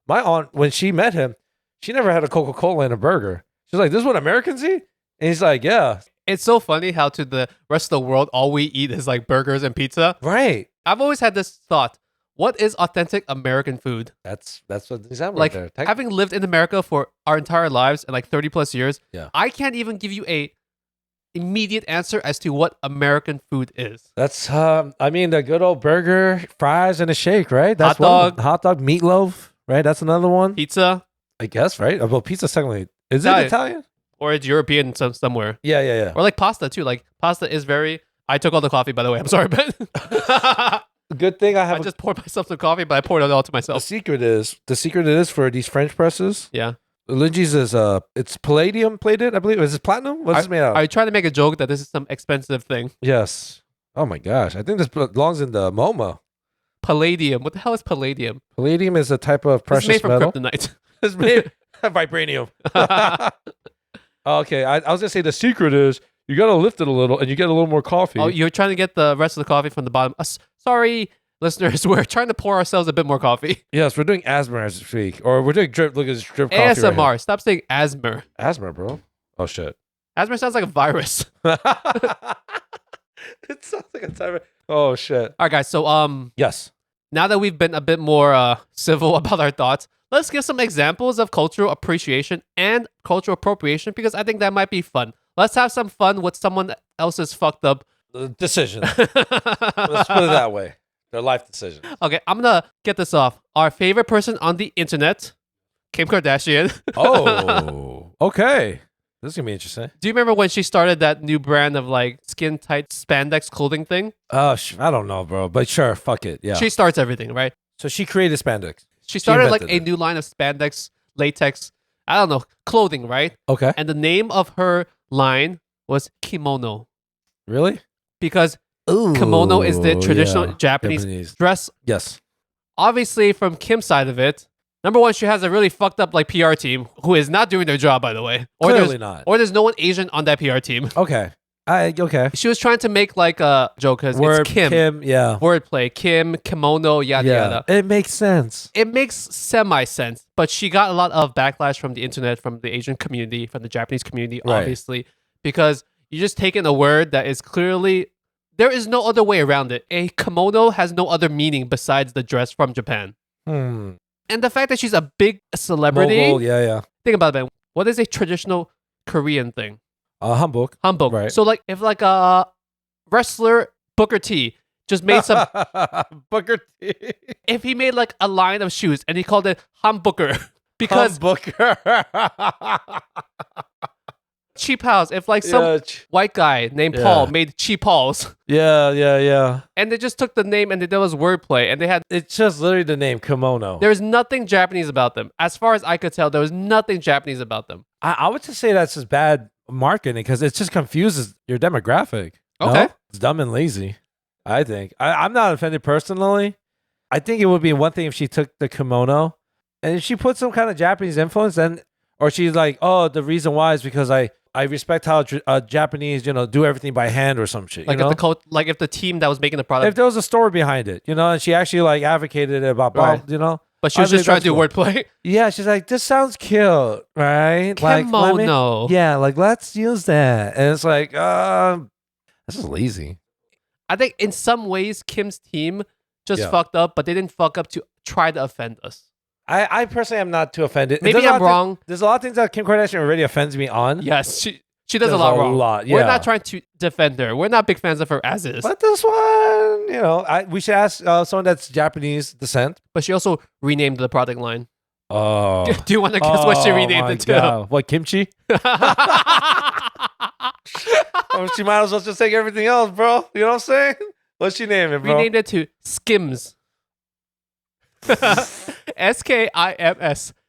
B: My aunt, when she met him, she never had a Coca-Cola and a burger. She's like, this is what Americans eat? And he's like, yeah.
A: It's so funny how to the rest of the world, all we eat is like burgers and pizza.
B: Right.
A: I've always had this thought. What is authentic American food?
B: That's what the example
A: like
B: right there.
A: Having lived in America for our entire lives and like 30 plus years,
B: yeah.
A: I can't even give you a immediate answer as to what American food is.
B: That's the good old burger, fries, and a shake, right? That's hot dog, meatloaf, right? That's another one.
A: Pizza,
B: I guess, right? Well, pizza technically is it Italian?
A: Or it's European somewhere.
B: Yeah.
A: Or like pasta too. Like pasta is very. I took all the coffee, by the way. I'm sorry, Ben.
B: Good thing I
A: just poured myself some coffee, but I poured it all to myself.
B: The secret is for these French presses.
A: Yeah.
B: Lingjie's is it's palladium plated, I believe. Is it platinum? What's it made out of?
A: Are you trying to make a joke that this is some expensive thing?
B: Yes. Oh my gosh. I think this belongs in the MoMA.
A: Palladium. What the hell is palladium?
B: Palladium is a type of precious
A: metal.
B: metal.
A: It's made from kryptonite.
B: It's made vibranium. Okay, I was gonna say the secret is you gotta lift it a little and you get a little more coffee.
A: Oh, you're trying to get the rest of the coffee from the bottom. Sorry, listeners, we're trying to pour ourselves a bit more coffee.
B: Yes, we're doing asthma as we speak, or we're doing drip. Look at this drip coffee.
A: ASMR.
B: Right,
A: stop saying asthma.
B: Asthma, bro. Oh shit.
A: Asthma sounds like a virus.
B: It sounds like a type of. Oh shit.
A: All right, guys. So
B: Yes.
A: now that we've been a bit more civil about our thoughts, let's give some examples of cultural appreciation and cultural appropriation because I think that might be fun. Let's have some fun with someone else's fucked up
B: decision. Let's put it that way. Their life decision.
A: Okay, I'm gonna get this off. Our favorite person on the internet, Kim Kardashian.
B: Oh, okay. This is gonna be interesting.
A: Do you remember when she started that new brand of like skin tight spandex clothing thing?
B: I don't know, bro. But sure, fuck it. Yeah.
A: She starts everything, right?
B: So she created spandex.
A: She started like
B: invented
A: a new line of spandex, latex, I don't know, clothing, right?
B: Okay.
A: And the name of her line was kimono
B: Really?
A: because kimono is the traditional Japanese dress.
B: Yes.
A: Obviously, from Kim's side of it, number one, she has a really fucked up like PR team who is not doing their job, by the way. Or
B: Clearly not.
A: Or there's no one Asian on that PR team.
B: Okay. Okay.
A: She was trying to make like a joke because it's Kim.
B: Yeah.
A: Wordplay. Kim, kimono, yada yada.
B: It makes sense.
A: It makes semi-sense, but she got a lot of backlash from the internet, from the Asian community, from the Japanese community,
B: Right.
A: obviously, because you're just taking a word that is clearly, there is no other way around it. A kimono has no other meaning besides the dress from Japan. And the fact that she's a big celebrity.
B: Mogul, yeah.
A: Think about it, man. What is a traditional Korean thing?
B: Hanbok.
A: Hanbok.
B: Right.
A: So like if like a wrestler Booker T just made some
B: Booker T.
A: if he made like a line of shoes and he called it Hanbooker because
B: Booker.
A: cheap house, if like some white guy named Paul made cheap Pauls.
B: Yeah.
A: And they just took the name and there was wordplay and they had
B: It's just literally the name kimono.
A: there's nothing Japanese about them. As far as I could tell, there was nothing Japanese about them.
B: I would just say that's just bad marketing because it just confuses your demographic.
A: Okay.
B: No? It's dumb and lazy, I think. I'm not offended personally. I think it would be one thing if she took the kimono and if she put some kind of Japanese influence, then, or she's like, oh, the reason why is because I respect how Japanese, do everything by hand or some shit.
A: Like
B: you know?
A: if the team that was making the product,
B: If there was a story behind it, and she actually like advocated it about,
A: Right.
B: But
A: she was just trying to do wordplay.
B: Yeah, she's like, this sounds cute, right?
A: Kimono.
B: Let's use that. And it's like, this is lazy.
A: I think in some ways Kim's team just
B: Yeah.
A: fucked up, but they didn't fuck up to try to offend us.
B: I personally am not too offended.
A: Maybe I'm wrong.
B: There's a lot of things that Kim Kardashian already offends me on.
A: Yes, she does a
B: There's
A: lot
B: a
A: wrong.
B: lot,
A: We're
B: yeah.
A: not trying to defend her. We're not big fans of her as is.
B: But this one, we should ask someone that's Japanese descent.
A: But she also renamed the product line.
B: Oh.
A: Do you want to guess what she renamed
B: my
A: it to?
B: God. What, kimchi? She might as well just take everything else, bro. You know what I'm saying? What's she name it, bro?
A: Renamed it to Skims. Skims.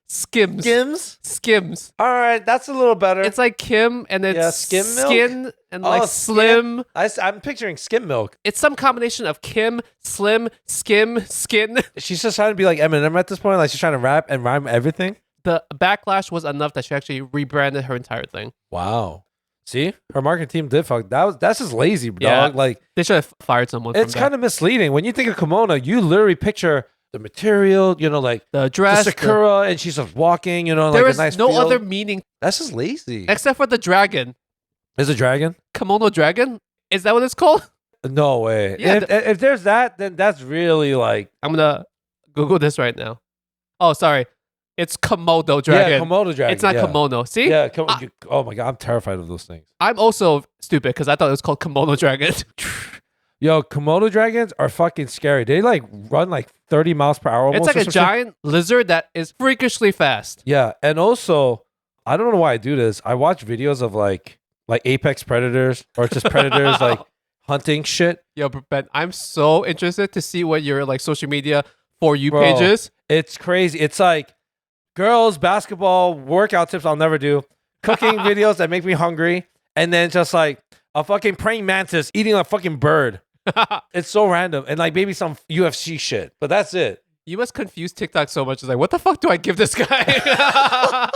A: Skims.
B: Skims?
A: Skims.
B: All right, that's a little better.
A: It's like Kim and it's
B: skim milk?
A: skin and like slim.
B: I'm picturing skim milk.
A: It's some combination of Kim, slim, skim, skin.
B: She's just trying to be like Eminem at this point. Like she's trying to rap and rhyme everything.
A: The backlash was enough that she actually rebranded her entire thing.
B: Wow. See, her marketing team did fuck. That's just lazy, dog.
A: Yeah.
B: Like
A: They should have fired someone.
B: it's
A: from
B: kind of misleading when you think of kimono. You literally picture the material, like
A: the
B: the
A: dress.
B: sakura, and she's just walking,
A: There
B: like
A: is
B: a nice
A: no
B: field.
A: other meaning
B: That's just lazy.
A: except for the dragon.
B: Is a dragon?
A: Kimono dragon? Is that what it's called?
B: No way.
A: Yeah,
B: if there's that, then that's really like
A: I'm gonna Google this right now. Oh, sorry. It's Komodo dragon.
B: Yeah, Komodo dragon.
A: It's not
B: yeah.
A: kimono. See?
B: Yeah. Oh my god, I'm terrified of those things.
A: I'm also stupid because I thought it was called kimono dragon.
B: Yo, Komodo dragons are fucking scary. They like run like 30 miles per hour.
A: It's
B: almost
A: like
B: or
A: a
B: some shit.
A: giant lizard that is freakishly fast.
B: Yeah, and also, I don't know why I do this. I watch videos of like apex predators or just predators like hunting shit.
A: Yo, Ben, I'm so interested to see what your like social media for you
B: Bro,
A: pages.
B: It's crazy. It's like girls basketball workout tips I'll never do, cooking videos that make me hungry, and then just like a fucking praying mantis eating a fucking bird. It's so random, and like maybe some UFC shit, but that's it.
A: You must confuse TikTok so much. It's like, what the fuck do I give this guy?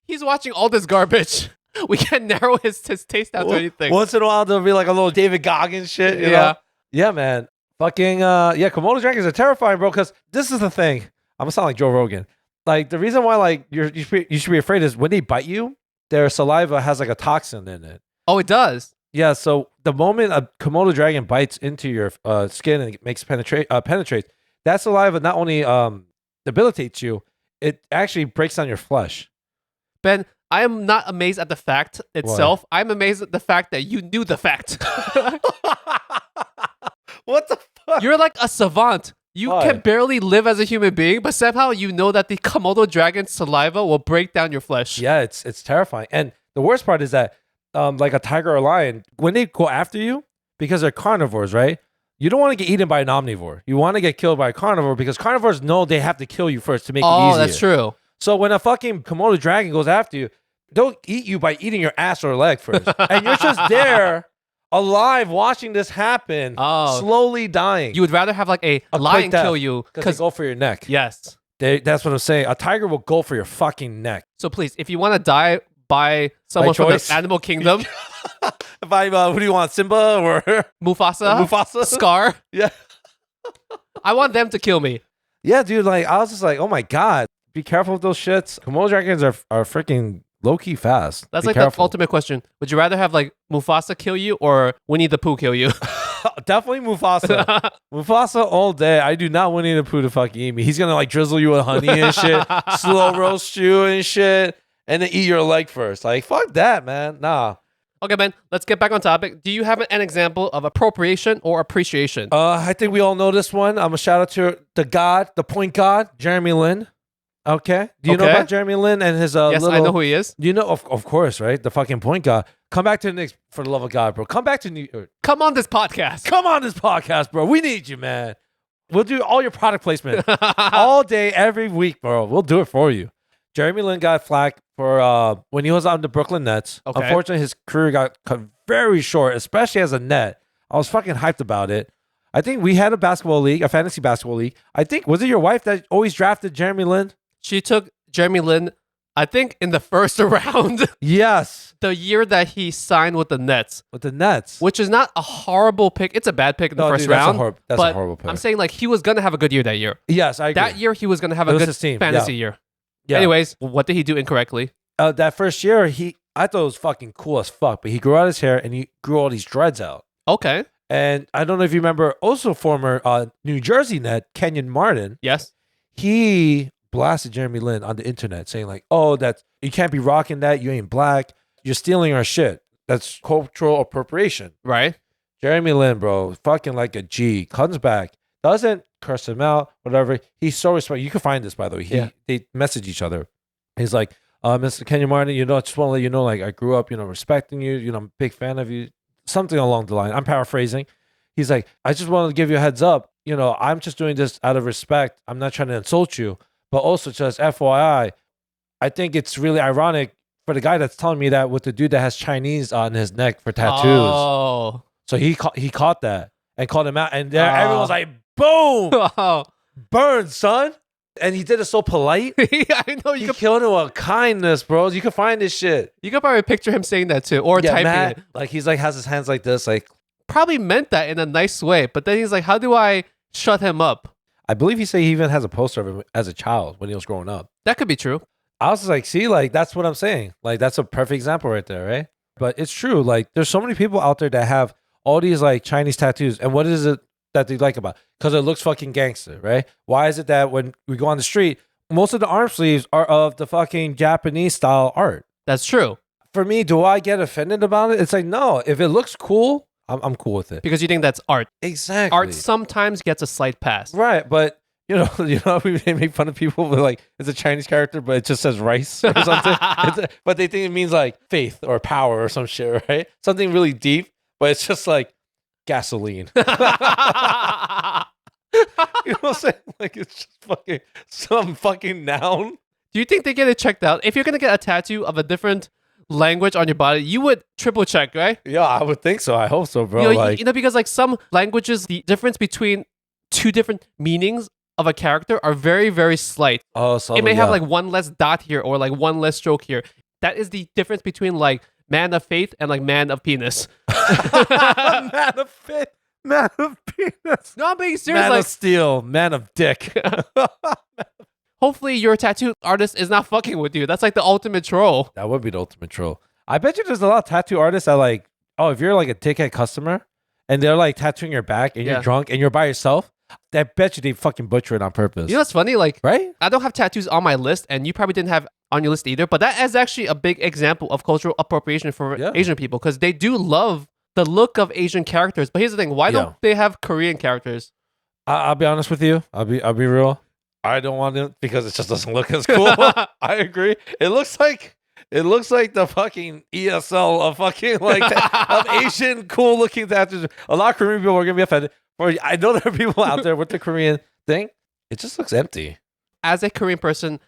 A: He's watching all this garbage. We can't narrow his taste down to anything.
B: Once in a while, there'll be like a little David Goggins shit. You
A: Yeah.
B: know? Yeah, man. Fucking, Komodo dragons are terrifying, bro, because this is the thing. I'm gonna sound like Joe Rogan. Like, the reason why, like, you should be afraid is when they bite you, their saliva has like a toxin in it.
A: Oh, it does.
B: Yeah, so the moment a Komodo dragon bites into your skin and it makes penetrates, that saliva not only debilitates you, it actually breaks down your flesh.
A: Ben, I am not amazed at the fact itself. I'm amazed at the fact that you knew the fact.
B: What the fuck?
A: You're like a savant. You
B: Why?
A: can barely live as a human being, but somehow you know that the Komodo dragon's saliva will break down your flesh.
B: Yeah, it's terrifying. And the worst part is that like a tiger or a lion, when they go after you, because they're carnivores, right? You don't want to get eaten by an omnivore. You want to get killed by a carnivore because carnivores know they have to kill you first to make it easier.
A: Oh, that's true.
B: So when a fucking Komodo dragon goes after you, they'll eat you by eating your ass or leg first. And you're just there alive watching this happen, slowly dying.
A: You would rather have like a lion kill you
B: because they go for your neck.
A: Yes.
B: That's what I'm saying. A tiger will go for your fucking neck.
A: So please, if you want to die by someone from the animal kingdom,
B: who do you want, Simba or
A: Mufasa, Scar?
B: Yeah.
A: I want them to kill me.
B: Yeah, dude. Like I was just like, oh my god, be careful with those shits. Komodo dragons are freaking low-key fast.
A: That's
B: be
A: like
B: careful.
A: the ultimate question. Would you rather have like Mufasa kill you or Winnie the Pooh kill you?
B: Definitely Mufasa. Mufasa all day. I do not want Winnie the Pooh to fucking eat me. He's gonna like drizzle you with honey and shit, slow roast you and shit, and then eat your leg first. Like fuck that, man. Nah.
A: Okay, man. Let's get back on topic. Do you have an example of appropriation or appreciation?
B: I think we all know this one. I'm a shout out to the point god, Jeremy Lin. Okay. Do you know about Jeremy Lin and his
A: yes, I know who he is.
B: You know, of course, right? The fucking point god. Come back to the Knicks for the love of God, bro. Come back to New York.
A: Come on this podcast.
B: Come on this podcast, bro. We need you, man. We'll do all your product placement all day, every week, bro. We'll do it for you. Jeremy Lin got flack for when he was on the Brooklyn Nets. Okay. Unfortunately, his career got cut very short, especially as a net. I was fucking hyped about it. I think we had a basketball league, a fantasy basketball league. I think, was it your wife that always drafted Jeremy Lin?
A: She took Jeremy Lin, I think, in the first round.
B: Yes.
A: The year that he signed with the Nets.
B: With the Nets.
A: Which is not a horrible pick. It's a bad pick in the first round.
B: That's a horrible pick.
A: I'm saying like he was going to have a good year that year.
B: Yes, I agree.
A: That year he was going to have a good fantasy year. Yeah. Anyways, what did he do incorrectly?
B: That first year, I thought it was fucking cool as fuck, but he grew out his hair and he grew all these dreads out.
A: Okay.
B: And I don't know if you remember, also former New Jersey net, Kenyon Martin.
A: Yes.
B: He blasted Jeremy Lin on the internet saying like, oh, you can't be rocking that. You ain't black. You're stealing our shit. That's cultural appropriation.
A: Right.
B: Jeremy Lin, bro, fucking like a G, comes back, doesn't curse him out, whatever. He's so respectful. You can find this, by the way. They message each other. He's like, Mr. Kenyon Martin, I just want to let you know, like, I grew up, respecting you. I'm a big fan of you. Something along the line. I'm paraphrasing. He's like, I just wanted to give you a heads up. I'm just doing this out of respect. I'm not trying to insult you, but also just FYI, I think it's really ironic for the guy that's telling me that with the dude that has Chinese on his neck for tattoos.
A: Oh.
B: So he caught that and called him out. And everyone's like, boom, burn, son. And he did it so polite.
A: Yeah, I know.
B: You killed him with kindness, bro. You can find this shit.
A: You could probably picture him saying that too, or typing it.
B: Like he's like has his hands like this, like
A: probably meant that in a nice way. But then he's like, how do I shut him up?
B: I believe he said he even has a poster of him as a child when he was growing up.
A: That could be true.
B: I was like, see, like that's what I'm saying. Like that's a perfect example right there, right? But it's true. Like there's so many people out there that have all these like Chinese tattoos, and what is it that they like about? Because it looks fucking gangster, right? Why is it that when we go on the street, most of the arm sleeves are of the fucking Japanese style art?
A: That's true.
B: For me, do I get offended about it? It's like, no, if it looks cool, I'm cool with it.
A: Because you think that's art.
B: Exactly.
A: Art sometimes gets a slight pass.
B: Right, but they make fun of people with like, it's a Chinese character, but it just says rice or something. But they think it means like faith or power or some shit, right? Something really deep, but it's just like gasoline. You know what I'm saying? Like it's just fucking some fucking noun.
A: Do you think they get it checked out? If you're gonna get a tattoo of a different language on your body, you would triple check, right?
B: Yeah, I would think so. I hope so, bro.
A: Because like some languages, the difference between two different meanings of a character are very, very slight.
B: Oh, so
A: it may have like one less dot here or like one less stroke here. That is the difference between like man of faith and like man of penis.
B: Man of faith. Man of penis.
A: No, I'm being serious.
B: Man of steel. Man of dick.
A: Hopefully your tattoo artist is not fucking with you. That's like the ultimate troll.
B: That would be the ultimate troll. I bet you there's a lot of tattoo artists that like oh, if you're like a dickhead customer and they're like tattooing your back and
A: Yeah.
B: you're drunk and you're by yourself, I bet you they fucking butcher it on purpose.
A: You know what's funny? Like,
B: right?
A: I don't have tattoos on my list, and you probably didn't have on your list either. But that is actually a big example of cultural appropriation for
B: Yeah.
A: Asian people because they do love the look of Asian characters. But here's the thing: why don't they have Korean characters?
B: I'll be honest with you. I'll be real. I don't want it because it just doesn't look as cool. I agree. It looks like the fucking ESL of fucking like of Asian cool looking tattoos. A lot of Korean people are gonna be offended. Or I know there are people out there with the Korean thing. It just looks empty.
A: As a Korean person,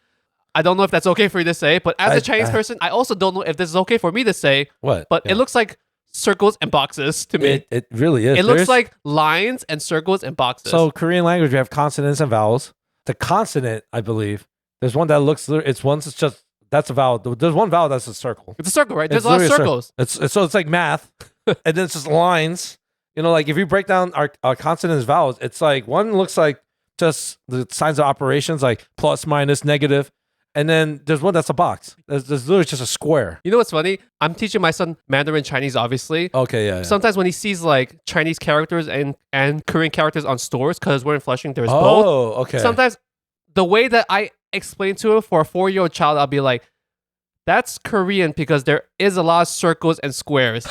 A: I don't know if that's okay for you to say, but as a Chinese person, I also don't know if this is okay for me to say.
B: What?
A: But it looks like circles and boxes to me.
B: It really is.
A: It looks like lines and circles and boxes.
B: So Korean language, we have consonants and vowels. The consonant, I believe, there's one that looks. It's just that's a vowel. There's one vowel that's a circle.
A: it's a circle, right? There's a lot of circles.
B: It's like math, and then it's just lines. You know, like if you break down our consonants, vowels, it's like one looks like just the signs of operations, like plus, minus, negative. And then there's one that's a box. There's literally just a square.
A: You know what's funny? I'm teaching my son Mandarin Chinese, obviously.
B: Okay, yeah.
A: Sometimes when he sees like Chinese characters and Korean characters on stores, because we're in Flushing, there's both.
B: Oh, okay.
A: Sometimes the way that I explain to him for a 4-year-old child, I'll be like, that's Korean because there is a lot of circles and squares.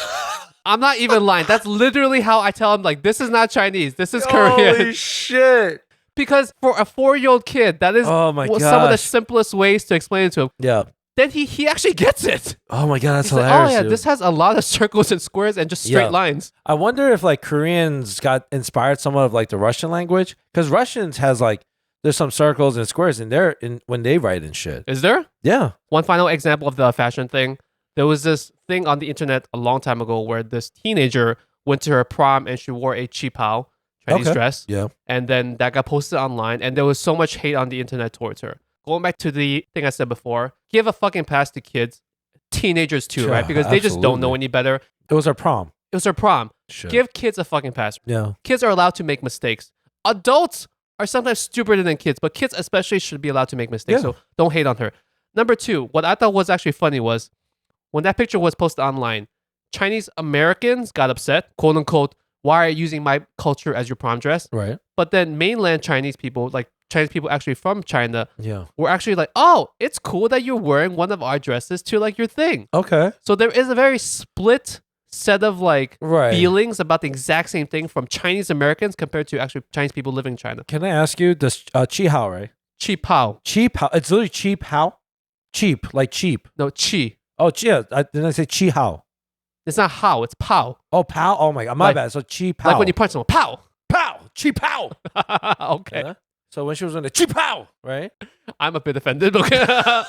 A: I'm not even lying. That's literally how I tell him, like, this is not Chinese. This is Korean.
B: Holy shit.
A: Because for a 4-year-old kid, that is
B: Oh my
A: some of the
B: gosh.
A: simplest ways to explain it to him.
B: Yeah.
A: Then he actually gets it.
B: Oh my god, that's
A: He's like,
B: hilarious.
A: oh yeah,
B: dude.
A: this has a lot of circles and squares and just straight
B: Yeah.
A: lines.
B: I wonder if like Koreans got inspired somewhat of like the Russian language, because Russians has like there's some circles and squares in when they write and shit.
A: Is there?
B: Yeah.
A: One final example of the fashion thing. There was this thing on the internet a long time ago where this teenager went to her prom and she wore a qipao, Chinese
B: Okay.
A: dress.
B: Yeah.
A: And then that got posted online and there was so much hate on the internet towards her. Going back to the thing I said before, give a fucking pass to kids, teenagers too,
B: Yeah,
A: right? Because they just don't know
B: absolutely.
A: any better.
B: It was our prom.
A: It was her prom.
B: Shit.
A: Give kids a fucking pass.
B: Yeah.
A: Kids are allowed to make mistakes. Adults are sometimes stupider than kids, but kids especially should be allowed to make mistakes.
B: Yeah.
A: So don't hate on her. Number two, what I thought was actually funny was when that picture was posted online, Chinese Americans got upset, quote unquote, why are you using my culture as your prom dress?
B: Right.
A: But then mainland Chinese people, like Chinese people actually from China,
B: Yeah.
A: were actually like, oh, it's cool that you're wearing one of our dresses to like your thing.
B: Okay.
A: So there is a very split set of like
B: Right.
A: feelings about the exact same thing from Chinese Americans compared to actually Chinese people living in China.
B: Can I ask you this? Chi Hao, right?
A: Qipao.
B: Cheap how? It's literally cheap how? Cheap, like cheap.
A: No, chi.
B: Oh, yeah. Didn't I say chi how?
A: It's not how, it's pow.
B: Oh, pow. Oh my god, my
A: Like-
B: bad. So chi pow.
A: Like when you punch someone, pow.
B: pow, chi pow.
A: Okay.
B: Yeah. So when she was in the chi pow, right?
A: I'm a bit offended. Okay.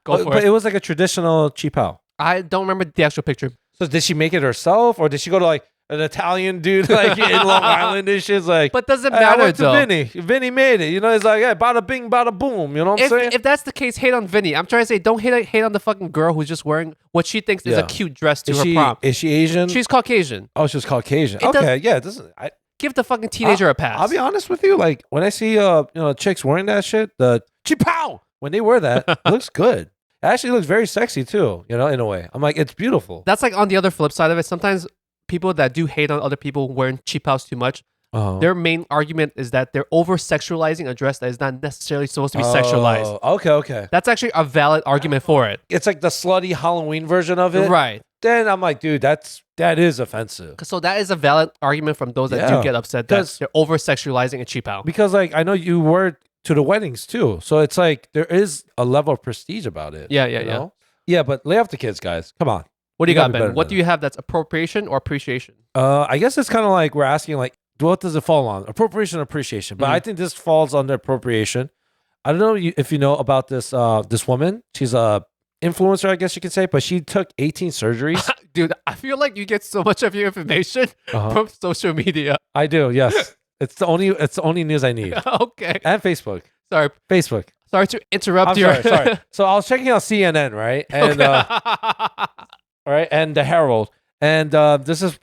A: Go for
B: But
A: it.
B: it was like a traditional chi pow.
A: I don't remember the actual picture.
B: So did she make it herself, or did she go to like an Italian dude like in Long Island and shit's like?
A: But does it
B: "Hey, I
A: matter
B: went to
A: though?
B: Vinny. Vinny made it. You know, it's like, hey, bada bing, bada boom. You know what I'm saying?
A: If that's the case, hate on Vinny. I'm trying to say, don't hate on the fucking girl who's just wearing what she thinks is a
B: Yeah.
A: cute dress to
B: Is
A: her prom.
B: she Asian?
A: She's Caucasian.
B: Oh, she's Caucasian.
A: It does-
B: Okay, yeah. This is.
A: Give the fucking teenager a pass.
B: I'll be honest with you. Like when I see chicks wearing that shit, the chi pow, when they wear that, it looks good. It actually looks very sexy too. You know, in a way. I'm like, it's beautiful.
A: That's like on the other flip side of it. Sometimes people that do hate on other people wearing cheap house too much,
B: Oh.
A: their main argument is that they're over sexualizing a dress that is not necessarily supposed to be sexualized.
B: Oh, okay.
A: That's actually a valid argument for it.
B: It's like the slutty Halloween version of it.
A: Right.
B: Then I'm like, dude, that is offensive.
A: So that is a valid argument from those that
B: Yeah.
A: do get upset that
B: 'Cause-
A: they're over sexualizing a cheap house.
B: Because like I know you were to the weddings too, so it's like there is a level of prestige about it.
A: Yeah.
B: you know? Yeah, but lay off the kids, guys. Come on.
A: What do you
B: You gotta
A: got,
B: be better
A: Ben? What
B: than
A: do you have that's appropriation or appreciation?
B: I guess it's kind of like we're asking like, what does it fall on? Appropriation, or appreciation. But I think this falls under appropriation. I don't know if you know about this this woman. She's a influencer, I guess you could say, but she took 18 surgeries.
A: Dude, I feel like you get so much of your information
B: Uh-huh.
A: from social media.
B: I do, yes. It's the only news I need.
A: Okay.
B: And Facebook.
A: Sorry.
B: Facebook.
A: Sorry to interrupt
B: I'm
A: your
B: sorry. So I was checking out CNN, right? And right, and the Herald. And this is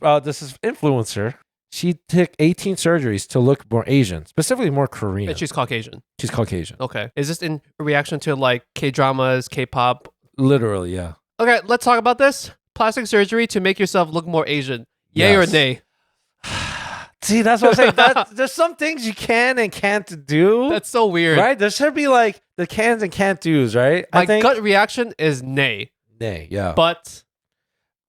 B: influencer. She took 18 surgeries to look more Asian, specifically more Korean.
A: And she's Caucasian.
B: She's Caucasian.
A: Okay. Is this in reaction to like K-dramas, K-pop?
B: Literally, yeah.
A: Okay, let's talk about this. plastic surgery to make yourself look more Asian. Yay or
B: Yes.
A: nay?
B: See, that's what I'm saying. There's some things you can and can't do.
A: That's so weird.
B: right. There should be like the cans and can't do's, right?
A: My
B: I think.
A: gut reaction is nay.
B: Nay, yeah.
A: But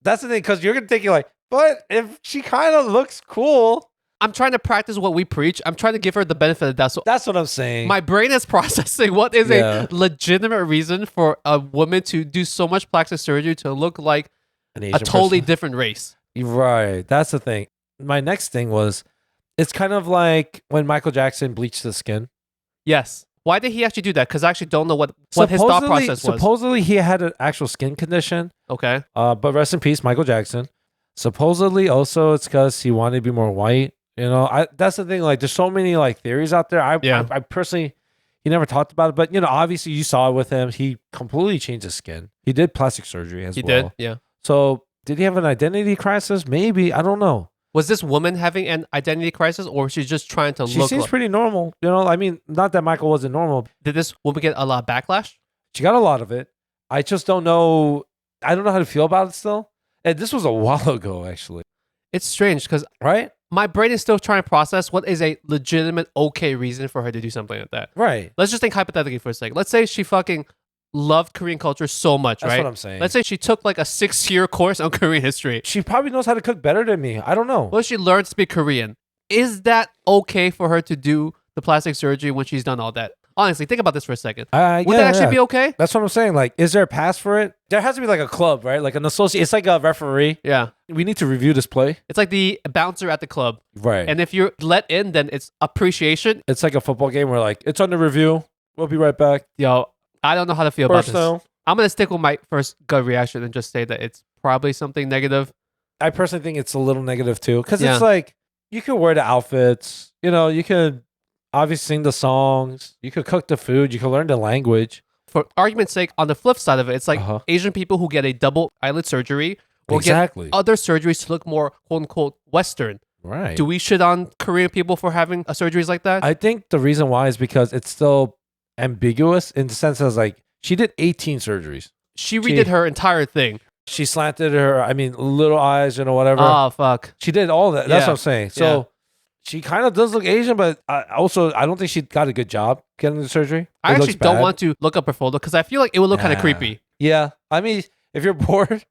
B: That's the thing, because you're gonna think like, but if she kind of looks cool,
A: I'm trying to practice what we preach. I'm trying to give her the benefit of that. So
B: that's what I'm saying.
A: my brain is processing what is
B: Yeah.
A: a legitimate reason for a woman to do so much plastic surgery to look like
B: An
A: a
B: Asian
A: totally
B: person.
A: different race.
B: Right. That's the thing. My next thing was, it's kind of like when Michael Jackson bleached his skin.
A: Yes. Why did he actually do that? Because I actually don't know what his thought process was.
B: Supposedly he had an actual skin condition.
A: Okay.
B: But rest in peace, Michael Jackson. Supposedly also it's because he wanted to be more white. You know, that's the thing. Like, there's so many like theories out there. I personally, he never talked about it, but you know, obviously you saw it with him. He completely changed his skin. He did plastic surgery as well.
A: He did. Yeah.
B: So did he have an identity crisis? Maybe. I don't know.
A: Was this woman having an identity crisis, or was she just trying to
B: She
A: look?
B: seems pretty normal. You know, I mean, not that Michael wasn't normal.
A: Did this woman get a lot of backlash?
B: She got a lot of it. I just don't know. I don't know how to feel about it still. And this was a while ago, actually.
A: It's strange because
B: Right?
A: my brain is still trying to process what is a legitimate okay reason for her to do something like that.
B: Right.
A: Let's just think hypothetically for a second. Let's say she fucking loved Korean culture so much,
B: That's
A: right?
B: what I'm saying.
A: Let's say she took like a 6-year course on Korean history.
B: She probably knows how to cook better than me. I don't know.
A: Well, she learned to speak Korean. Is that okay for her to do the plastic surgery when she's done all that? Honestly, think about this for a second. Would that actually be okay?
B: That's what I'm saying. Like, is there a pass for it? There has to be like a club, right? Like an associate. It's like a referee.
A: Yeah.
B: We need to review this play.
A: It's like the bouncer at the club.
B: Right.
A: And if you're let in, then it's appreciation.
B: It's like a football game where like, it's under review. We'll be right back.
A: Yo, I don't know how to feel about this.
B: Personal.
A: I'm going to stick with my first gut reaction and just say that it's probably something negative.
B: I personally think it's a little negative too. Because
A: Yeah.
B: it's like, you could wear the outfits. You know, you could obviously sing the songs. You could cook the food. You could learn the language.
A: For argument's sake, on the flip side of it, it's like
B: Uh-huh.
A: Asian people who get a double eyelid surgery or
B: Exactly.
A: get other surgeries to look more quote unquote Western.
B: Right.
A: Do we shit on Korean people for having surgeries like that?
B: I think the reason why is because it's still ambiguous in the sense as like, she did 18 surgeries.
A: She redid her entire thing.
B: She slanted her, little eyes, whatever.
A: Oh, fuck.
B: She did all that. That's
A: Yeah.
B: what I'm saying. So she kind of does look Asian, but I don't think she got a good job getting the surgery.
A: I
B: It
A: actually
B: looks
A: don't
B: bad.
A: want to look up her photo because I feel like it would look kind of
B: Nah.
A: creepy.
B: Yeah. I mean, if you're bored,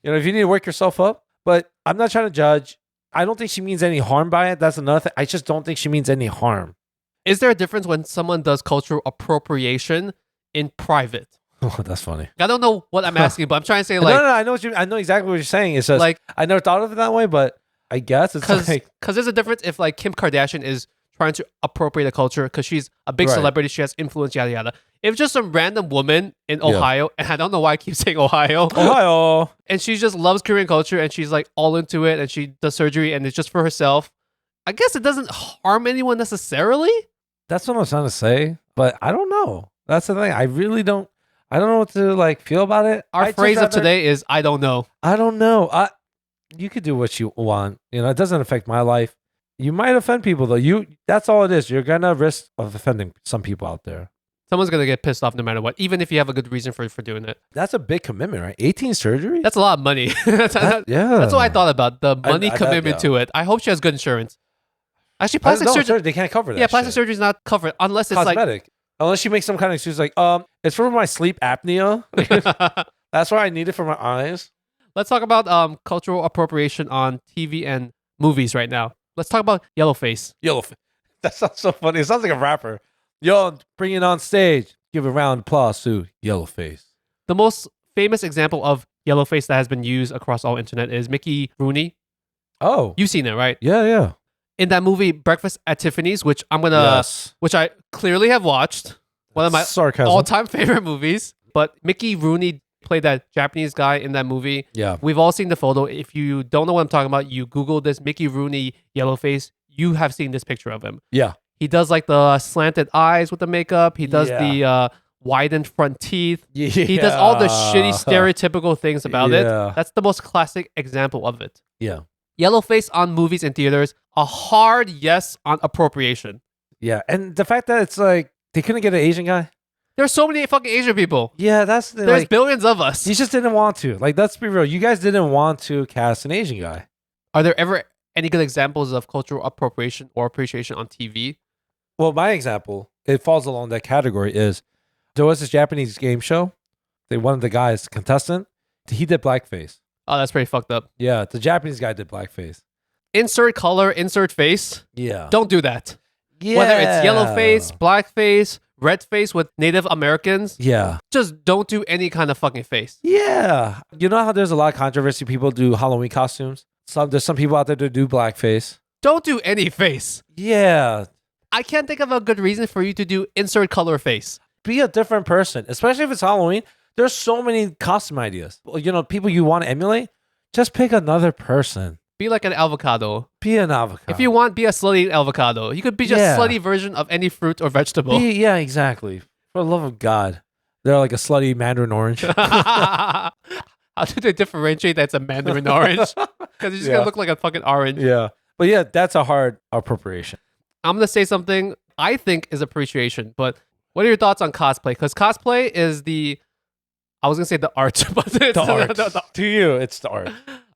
B: if you need to work yourself up, but I'm not trying to judge. I don't think she means any harm by it. That's another thing. I just don't think she means any harm.
A: Is there a difference when someone does cultural appropriation in private?
B: Oh, that's funny.
A: I don't know what I'm asking, but I'm trying to say
B: No,
A: like,
B: I know exactly what you're saying. It's just
A: like,
B: I never thought of it that way, but I guess it's like
A: because there's a difference if like Kim Kardashian is trying to appropriate a culture because she's a big
B: Right.
A: celebrity, she has influence, yada yada. If just some random woman in Ohio, and I don't know why I keep saying Ohio,
B: Ohio.
A: and she just loves Korean culture and she's like all into it and she does surgery and it's just for herself, I guess it doesn't harm anyone necessarily.
B: That's what I'm trying to say, but I don't know. That's the thing. I really don't. I don't know what to like feel about it.
A: Our
B: I'd
A: phrase
B: just
A: of today is I don't know.
B: I don't know. You could do what you want. It doesn't affect my life. You might offend people though. That's all it is. You're gonna risk of offending some people out there.
A: Someone's gonna get pissed off no matter what, even if you have a good reason for doing it.
B: That's a big commitment, right? 18 surgeries?
A: That's a lot of money. That's
B: yeah.
A: what I thought about the money commitment
B: yeah.
A: to it. I hope she has good insurance. Actually, plastic surgery.
B: They can't cover that.
A: Yeah, plastic surgery is not covered unless it's
B: cosmetic. Unless she makes some kind of excuse like, it's for my sleep apnea.
A: like.
B: That's what I need it for my eyes.
A: Let's talk about cultural appropriation on TV and movies right now. Let's talk about yellowface.
B: Yellowface. That sounds so funny. It sounds like a rapper. Yo, bring it on stage. Give a round of applause to Yellowface.
A: The most famous example of yellowface that has been used across all internet is Mickey Rooney.
B: Oh.
A: You've seen it, right?
B: Yeah.
A: In that movie Breakfast at Tiffany's, which which I clearly have watched. One of my
B: sarcasm.
A: all-time favorite movies. But Mickey Rooney played that Japanese guy in that movie.
B: Yeah.
A: We've all seen the photo. If you don't know what I'm talking about, you Google this Mickey Rooney yellowface. You have seen this picture of him.
B: Yeah.
A: He does like the slanted eyes with the makeup. He does
B: Yeah.
A: the widened front teeth.
B: Yeah.
A: He does all the shitty stereotypical things about
B: Yeah.
A: it. That's the most classic example of it.
B: Yeah.
A: Yellowface on movies and theaters. A hard yes on appropriation.
B: Yeah. And the fact that it's like, they couldn't get an Asian guy.
A: There's so many fucking Asian people.
B: Yeah, that's the,
A: There's
B: like,
A: billions of us.
B: you just didn't want to. Like, let's be real. You guys didn't want to cast an Asian guy.
A: Are there ever any good examples of cultural appropriation or appreciation on TV?
B: Well, my example, it falls along that category, is there was this Japanese game show. One of the guys, contestant, he did blackface.
A: Oh, that's pretty fucked up.
B: Yeah, the Japanese guy did blackface.
A: Insert color, insert face.
B: Yeah.
A: Don't do that.
B: Yeah.
A: Whether it's yellow face, black face, red face with Native Americans,
B: Yeah.
A: just don't do any kind of fucking face.
B: Yeah. You know how there's a lot of controversy? People do Halloween costumes. There's some people out there that do blackface.
A: Don't do any face.
B: Yeah.
A: I can't think of a good reason for you to do insert color face.
B: Be a different person, especially if it's Halloween. There's so many costume ideas. You know, people you want to emulate. Just pick another person.
A: Be like an avocado.
B: Be an avocado.
A: If you want, be a slutty avocado. You could be just
B: Yeah.
A: a slutty version of any fruit or vegetable.
B: Yeah, exactly. For the love of God. They're like a slutty mandarin orange.
A: How do they differentiate that's a mandarin orange? Because it's just
B: Yeah.
A: gonna look like a fucking orange.
B: Yeah. But yeah, that's a hard appropriation.
A: I'm gonna say something I think is appreciation, but what are your thoughts on cosplay? Because cosplay is I was gonna say the art, but it's
B: The art. To you, it's the art.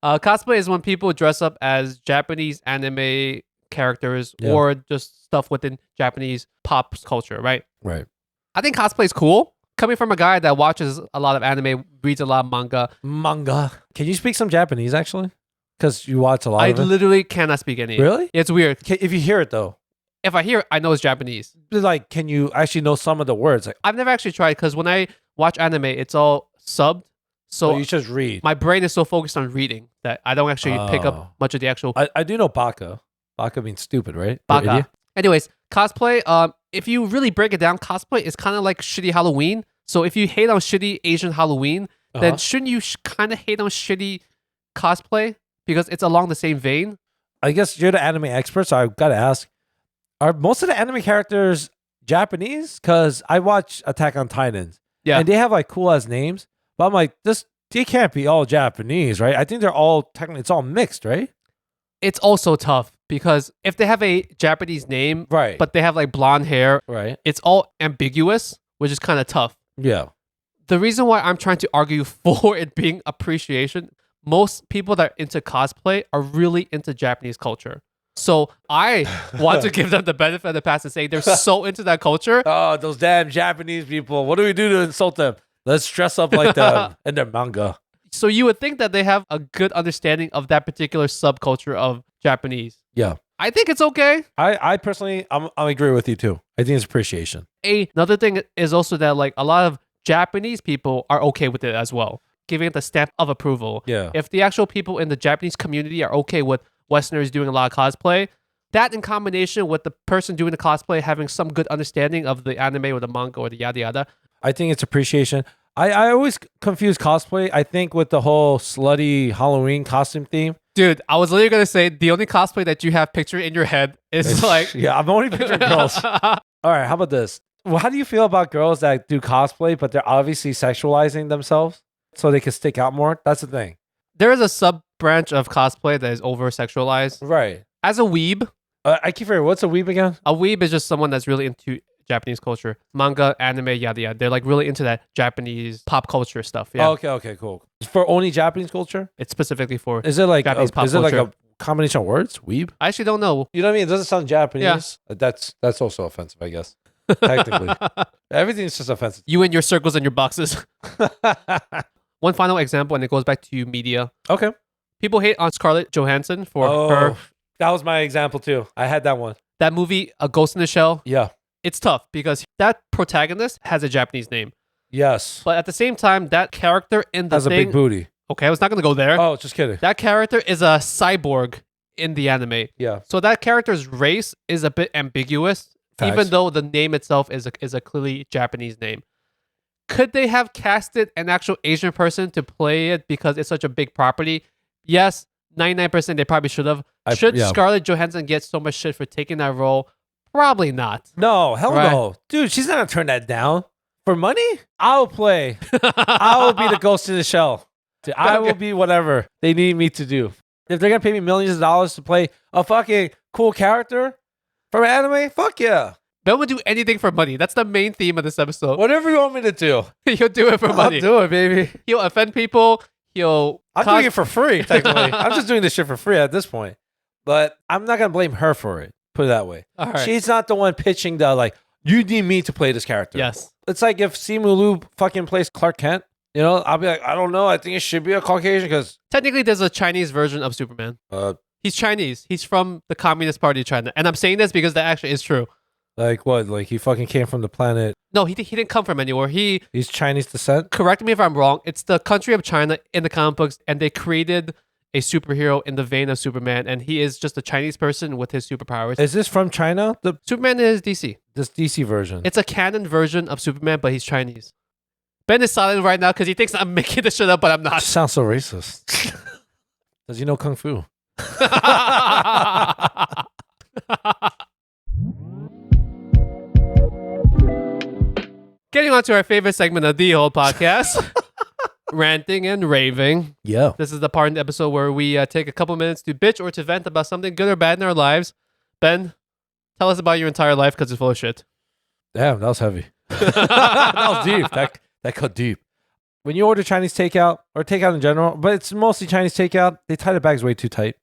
A: cosplay is when people dress up as Japanese anime characters
B: Yeah.
A: or just stuff within Japanese pop culture, right?
B: Right.
A: I think cosplay is cool. Coming from a guy that watches a lot of anime, reads a lot of manga,
B: Manga. Can you speak some Japanese, actually? Because you watch a lot
A: I
B: of it.
A: literally cannot speak any.
B: Really?
A: It's weird.
B: If you hear it, though,
A: If I hear it, I know it's Japanese.
B: like, can you actually know some of the words? Like,
A: I've never actually tried because when I watch anime, it's all subbed. So
B: you just read.
A: my brain is so focused on reading that I don't actually pick
B: Oh.
A: up much of the actual
B: I do know baka. Baka means stupid, right?
A: baka.
B: Idiot?
A: Anyways, cosplay, if you really break it down, cosplay is kind of like shitty Halloween. So if you hate on shitty Asian Halloween, then
B: Uh-huh.
A: shouldn't you kind of hate on shitty cosplay? Because it's along the same vein.
B: I guess you're the anime expert, so I've got to ask, are most of the anime characters Japanese? Because I watch Attack on Titans.
A: Yeah.
B: And they have like cool ass names. But I'm like, they can't be all Japanese, right? I think they're all technically, it's all mixed, right?
A: It's also tough because if they have a Japanese name,
B: Right.
A: but they have like blonde hair,
B: Right.
A: it's all ambiguous, which is kind of tough.
B: Yeah.
A: The reason why I'm trying to argue for it being appreciation, most people that are into cosplay are really into Japanese culture. So I want to give them the benefit of the past and say they're so into that culture.
B: Oh, those damn Japanese people. What do we do to insult them? Let's dress up like them in their manga.
A: So you would think that they have a good understanding of that particular subculture of Japanese.
B: Yeah.
A: I think it's okay.
B: I personally, I agree with you too. I think it's appreciation.
A: Another thing is also that like a lot of Japanese people are okay with it as well, giving it the stamp of approval.
B: Yeah.
A: If the actual people in the Japanese community are okay with Westerners doing a lot of cosplay, that in combination with the person doing the cosplay having some good understanding of the anime or the manga or the yada yada.
B: I think it's appreciation. I always confuse cosplay, I think, with the whole slutty Halloween costume theme.
A: Dude, I was literally going to say the only cosplay that you have pictured in your head is like...
B: Yeah, I'm only picturing girls. All right, how about this? Well, how do you feel about girls that do cosplay, but they're obviously sexualizing themselves so they can stick out more? That's the thing.
A: There is a sub branch of cosplay that is over sexualized.
B: Right.
A: As a weeb,
B: I keep forgetting, what's a weeb again?
A: a weeb is just someone that's really into Japanese culture, manga, anime, yada yada. They're like really into that Japanese pop culture stuff. Yeah,
B: Oh, okay, cool. For only Japanese culture?
A: it's specifically for.
B: Is it like
A: Japanese pop
B: is it like
A: culture.
B: a combination of words? Weeb?
A: I actually don't know.
B: You know what I mean? It doesn't sound Japanese. That's also offensive, I guess. Technically. Everything's just offensive.
A: You and your circles and your boxes. One final example, and it goes back to media.
B: Okay.
A: People hate on Scarlett Johansson for
B: Oh,
A: her
B: that was my example too. I had that one.
A: that movie, A Ghost in the Shell.
B: Yeah.
A: It's tough because that protagonist has a Japanese name,
B: Yes.
A: but at the same time, that character in the
B: Has a
A: thing.
B: big booty.
A: Okay, I was not gonna go there.
B: Oh, just kidding.
A: That character is a cyborg in the anime.
B: Yeah.
A: So that character's race is a bit ambiguous,
B: Facts.
A: even though the name itself is a clearly Japanese name. Could they have casted an actual Asian person to play it because it's such a big property? Yes, 99% they probably should have. Should
B: yeah.
A: Scarlett Johansson get so much shit for taking that role? Probably not.
B: No, hell
A: Right.
B: no. Dude, she's not gonna turn that down. For money? I'll play. I will be the ghost in the shell. Dude, I will be whatever they need me to do. If they're gonna pay me millions of dollars to play a fucking cool character from anime, fuck yeah.
A: Ben would do anything for money. That's the main theme of this episode.
B: Whatever you want me to do,
A: He'll do it for money.
B: I'll do it, baby.
A: He'll offend people.
B: I'm doing it for free, technically. I'm just doing this shit for free at this point. But I'm not going to blame her for it. Put it that way.
A: All right.
B: She's not the one pitching the, like, you need me to play this character.
A: Yes.
B: It's like if Simu Liu fucking plays Clark Kent, you know, I'll be like, I don't know. I think it should be a Caucasian because...
A: Technically, there's a Chinese version of Superman. He's Chinese. He's from the Communist Party of China. And I'm saying this because that actually is true.
B: Like what? Like he fucking came from the planet...
A: No, he didn't come from anywhere. He's
B: Chinese descent?
A: Correct me if I'm wrong. It's the country of China in the comic books, and they created a superhero in the vein of Superman, and he is just a Chinese person with his superpowers.
B: Is this from China?
A: Superman is DC.
B: This DC version.
A: It's a canon version of Superman, but he's Chinese. Ben is silent right now because he thinks I'm making this shit up, but I'm not.
B: Sounds so racist. Does he know Kung Fu?
A: Getting on to our favorite segment of the whole podcast. Ranting and raving.
B: Yeah.
A: This is the part in the episode where we take a couple minutes to bitch or to vent about something good or bad in our lives. Ben, tell us about your entire life because it's full of shit.
B: Damn, that was heavy. That was deep. That cut deep. When you order Chinese takeout or takeout in general, but it's mostly Chinese takeout, they tie the bags way too tight.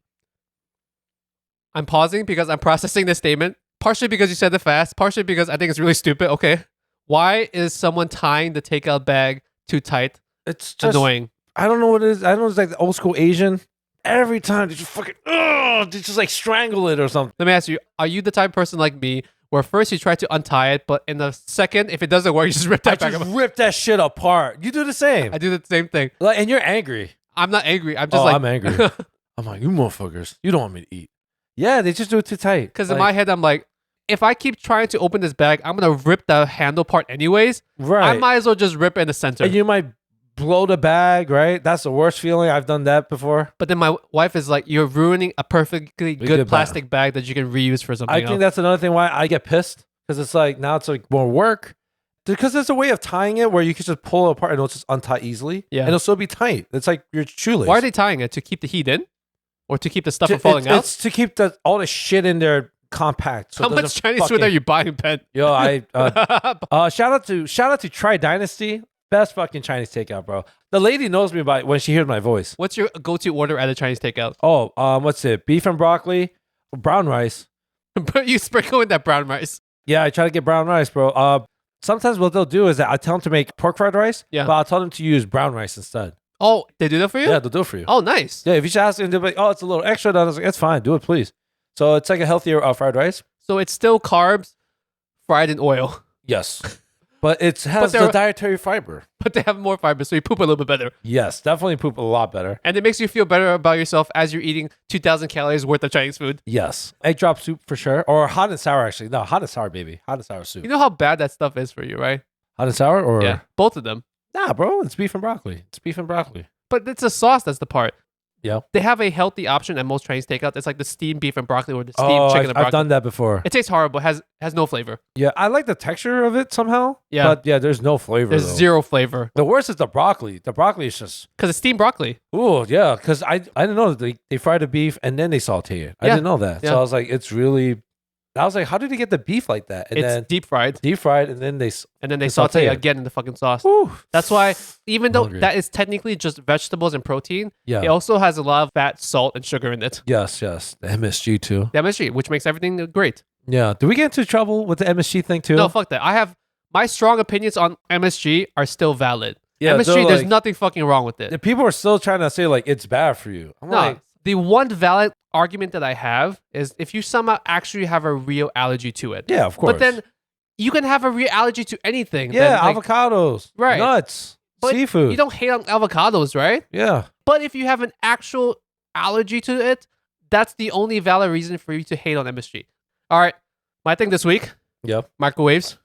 A: I'm pausing because I'm processing this statement. Partially because you said it fast. Partially because I think it's really stupid. Okay. Why is someone tying the takeout bag too tight?
B: It's just
A: annoying.
B: I don't know what it is. I don't know. It's like the old school Asian. Every time they just fucking, they just like strangle it or something.
A: Let me ask you, are you the type of person like me where first you try to untie it, but in the second, if it doesn't work, you just rip that back apart?
B: Rip that shit apart. You do the same.
A: I do the same thing.
B: Like, and you're angry.
A: I'm not angry. I'm just
B: I'm angry. I'm like, you motherfuckers. You don't want me to eat. Yeah, they just do it too tight.
A: Because in my head, I'm like, if I keep trying to open this bag, I'm going to rip the handle part anyways.
B: Right.
A: I might as well just rip it in the center.
B: And you might blow the bag, right? That's the worst feeling. I've done that before.
A: But then my wife is like, you're ruining a perfectly good plastic bag that you can reuse for something else.
B: I think that's another thing why I get pissed. Because it's like, now it's like more work. Because there's a way of tying it where you can just pull it apart and it'll just untie easily.
A: Yeah.
B: And it'll still be tight. It's like your shoelace.
A: Why are they tying it? To keep the heat in? Or to keep the stuff from falling out?
B: It's to keep all the shit in there compact. So
A: how much Chinese food are you buying, Ben?
B: Yo, shout out to Try Dynasty. Best fucking Chinese takeout, bro. The lady knows me by when she hears my voice.
A: What's your go-to order at a Chinese takeout?
B: Oh, what's it? Beef and broccoli, brown rice.
A: But you sprinkle in that brown rice.
B: Yeah, I try to get brown rice, bro. Sometimes what they'll do is that I tell them to make pork fried rice, but I'll tell them to use brown rice instead.
A: Oh, they do that for you?
B: Yeah, they'll do it for you.
A: Oh, nice.
B: Yeah, if you just ask them, they'll be like, oh, it's a little extra. Then I was like, it's fine. Do it, please. So it's like a healthier fried rice.
A: So it's still carbs fried in oil.
B: Yes. But it has the dietary fiber.
A: But they have more fiber, so you poop a little bit better.
B: Yes, definitely poop a lot better.
A: And it makes you feel better about yourself as you're eating 2,000 calories worth of Chinese food.
B: Yes. Egg drop soup for sure. Or hot and sour, actually. No, hot and sour, baby. Hot and sour soup.
A: You know how bad that stuff is for you, right?
B: Hot and sour? Or
A: yeah, both of them.
B: Nah, bro. It's beef and broccoli. It's beef and broccoli.
A: But it's a sauce that's the part.
B: Yeah.
A: They have a healthy option at most Chinese takeouts. It's like the steamed beef and broccoli or the steamed chicken and broccoli.
B: I've done that before.
A: It tastes horrible. Has no flavor.
B: Yeah, I like the texture of it somehow.
A: Yeah.
B: But yeah, there's no flavor.
A: There's zero flavor.
B: The worst is the broccoli. The broccoli is just...
A: Because it's steamed broccoli.
B: Ooh, yeah. Because I didn't know that they fry the beef and then they saute it. I didn't know that. So I was like, it's really... I was like, how did they get the beef like that? And
A: it's
B: then
A: deep fried.
B: Deep fried, and then they
A: saute again in the fucking sauce.
B: Ooh.
A: That's why, even though that is technically just vegetables and protein, it also has a lot of fat, salt, and sugar in it.
B: Yes. The MSG too.
A: The MSG, which makes everything great.
B: Yeah. Do we get into trouble with the MSG thing too?
A: No, fuck that. I have my strong opinions on MSG are still valid.
B: Yeah,
A: MSG, there's nothing fucking wrong with it.
B: The people are still trying to say like it's bad for you. I'm like,
A: the one valid argument that I have is if you somehow actually have a real allergy to it.
B: Yeah, of course.
A: But then you can have a real allergy to anything.
B: Yeah,
A: then,
B: avocados,
A: right?
B: Nuts,
A: but
B: seafood.
A: You don't hate on avocados, right?
B: Yeah.
A: But if you have an actual allergy to it, that's the only valid reason for you to hate on MSG. All right, my thing this week.
B: Yep.
A: Microwaves.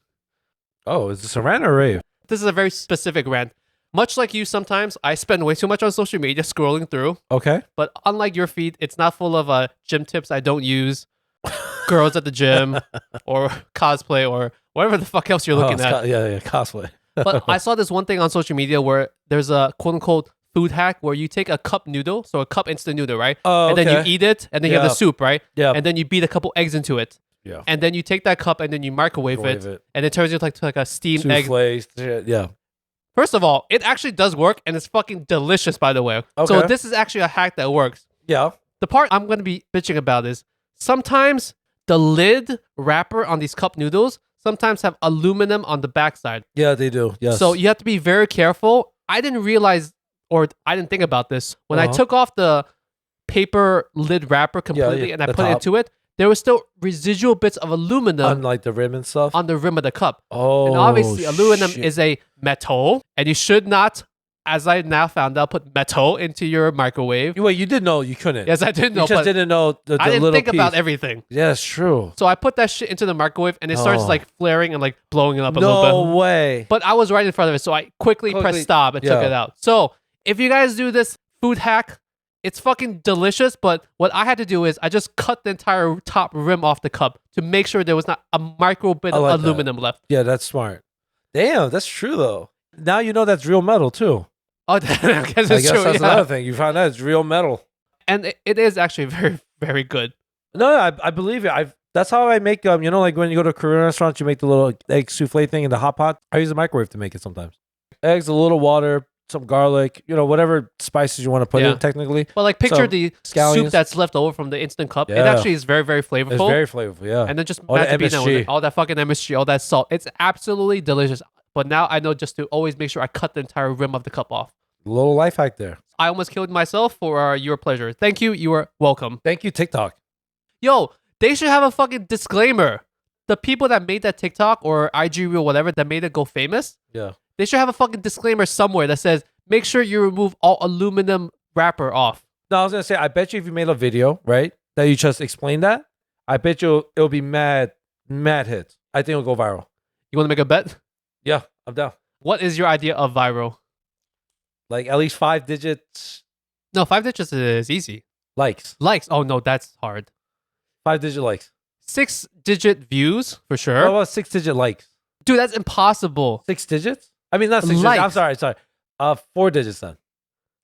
B: Oh, is this a rant or a rave?
A: This is a very specific rant. Much like you, sometimes I spend way too much on social media scrolling through.
B: Okay.
A: But unlike your feed, it's not full of gym tips I don't use, girls at the gym, or cosplay, or whatever the fuck else you're looking at.
B: Cosplay.
A: But I saw this one thing on social media where there's a quote-unquote food hack where you take a cup noodle, so a cup instant noodle, right?
B: Oh,
A: and then you eat it, and then you have the soup, right?
B: Yeah.
A: And then you beat a couple eggs into it.
B: Yeah.
A: And then you take that cup and then you microwave it, and it turns into like a steamed egg.
B: Souffle, shit, yeah.
A: First of all, it actually does work, and it's fucking delicious, by the way.
B: Okay.
A: So this is actually a hack that works.
B: Yeah.
A: The part I'm going to be bitching about is sometimes the lid wrapper on these cup noodles sometimes have aluminum on the backside.
B: Yeah, they do. Yes.
A: So you have to be very careful. I didn't realize, or I didn't think about this. When I took off the paper lid wrapper completely and I put it into it, there was still residual bits of aluminum
B: on like the rim and stuff?
A: on the rim of the cup.
B: Oh,
A: and obviously aluminum
B: shit.
A: is a metal, and you should not, as I now found out, put metal into your microwave.
B: Wait, you did know you couldn't.
A: Yes, I did know.
B: You just
A: but
B: didn't know the
A: I didn't
B: little
A: think
B: piece.
A: about everything.
B: Yeah, it's true.
A: So I put that shit into the microwave, and it starts like flaring and like blowing it up a little
B: No
A: bit.
B: way.
A: But I was right in front of it, so I quickly pressed stop and took it out. So if you guys do this food hack, it's fucking delicious. But what I had to do is I just cut the entire top rim off the cup to make sure there was not a micro bit of aluminum left.
B: Yeah, that's smart. Damn, that's true though. Now you know that's real metal too.
A: Oh, I guess it's
B: I guess
A: true.
B: that's another thing. You found out it's real metal.
A: And it is actually very, very good.
B: No, I believe it. That's how I make you know, like when you go to a Korean restaurant, you make the little egg souffle thing in the hot pot. I use a microwave to make it sometimes. Eggs, a little water, some garlic, you know, whatever spices you want to put in technically.
A: Well, like picture the
B: scallions.
A: soup that's left over from the instant cup. It
B: Yeah.
A: actually is very, very flavorful.
B: It's very flavorful, yeah.
A: And then just
B: All the
A: mashed bean with
B: MSG.
A: it, all that fucking MSG, all that salt. It's absolutely delicious. But now I know just to always make sure I cut the entire rim of the cup off.
B: A little life hack there.
A: I almost killed myself for your pleasure. Thank you. You are welcome.
B: Thank you, TikTok.
A: Yo, they should have a fucking disclaimer. The people that made that TikTok or IG reel, whatever, that made it go famous,
B: Yeah.
A: they should have a fucking disclaimer somewhere that says, make sure you remove all aluminum wrapper off.
B: No, I was gonna say, I bet you if you made a video, right, that you just explained that, I bet you it'll be mad hits. I think it'll go viral.
A: You want to make a bet?
B: Yeah, I'm down.
A: What is your idea of viral?
B: Like at least 5 digits
A: No, 5 digits is easy.
B: likes.
A: Likes. Oh, no, that's hard.
B: 5-digit likes.
A: 6-digit views, for sure.
B: What about 6-digit likes?
A: Dude, that's impossible.
B: 6 digits? I mean, not 6 digits.
A: Likes.
B: I'm sorry. 4 digits then.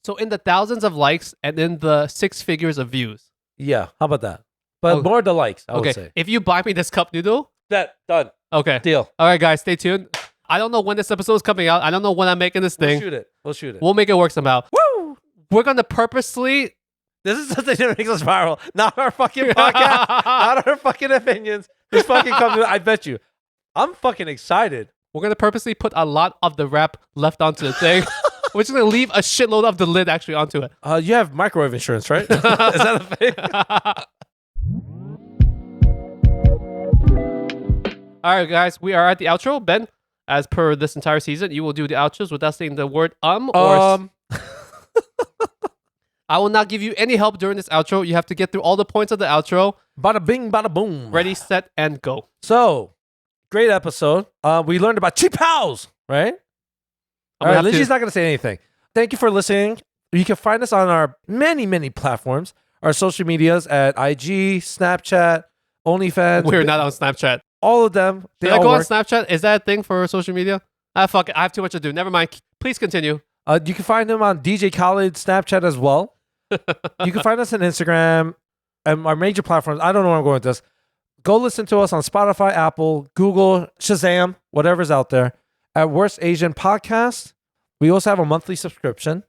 A: So in the thousands of likes and in the 6 figures of views.
B: Yeah, how about that? But more the likes, I would
A: Okay,
B: say.
A: if you buy me this cup noodle.
B: That, done.
A: Okay.
B: Deal.
A: All right, guys, stay tuned. I don't know when this episode is coming out. I don't know when I'm making this thing.
B: We'll shoot it.
A: We'll make it work somehow.
B: Woo!
A: We're going to purposely...
B: This is something that makes us viral. Not our fucking podcast. Not our fucking opinions. This fucking company, I bet you. I'm fucking excited.
A: We're going to purposely put a lot of the wrap left onto the thing. We're just going to leave a shitload of the lid actually onto it.
B: You have microwave insurance, right? Is that a thing?
A: All right, guys, we are at the outro. Ben, as per this entire season, you will do the outros without saying the word or... I will not give you any help during this outro. You have to get through all the points of the outro.
B: Bada bing, bada boom.
A: Ready, set, and go.
B: So, great episode. We learned about cheap house, right? All right, Lingjie's not going to say anything. Thank you for listening. You can find us on our many, many platforms. Our social medias at IG, Snapchat, OnlyFans.
A: We're not on Snapchat.
B: All of them. They
A: Should I
B: all
A: go on
B: work.
A: Snapchat? Is that a thing for social media? Ah, fuck it. I have too much to do. Never mind. Please continue.
B: You can find them on DJ Khaled Snapchat as well. You can find us on Instagram and our major platforms. I don't know where I'm going with this. Go listen to us on Spotify, Apple, Google, Shazam, whatever's out there. At Worst Asian Podcast. We also have a monthly subscription.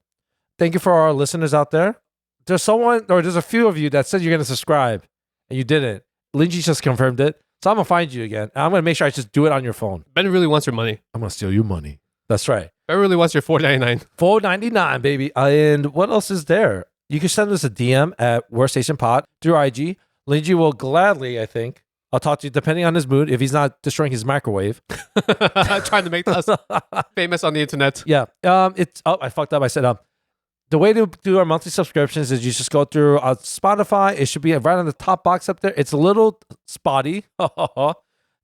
B: Thank you for our listeners out there. There's a few of you that said you're going to subscribe and you didn't. Lingjie just confirmed it. So I'm going to find you again. And I'm going to make sure I just do it on your phone.
A: Ben really wants your money.
B: I'm going to steal your money. That's right.
A: Ben really wants your $4.99.
B: $4.99, baby. And what else is there? You can send us a DM at Worst Asian Pod through IG. Lingjie will gladly, I think. I'll talk to you depending on his mood if he's not destroying his microwave.
A: Trying to make us famous on the internet.
B: Yeah. I fucked up. I said the way to do our monthly subscriptions is you just go through Spotify. It should be right on the top box up there. It's a little spotty.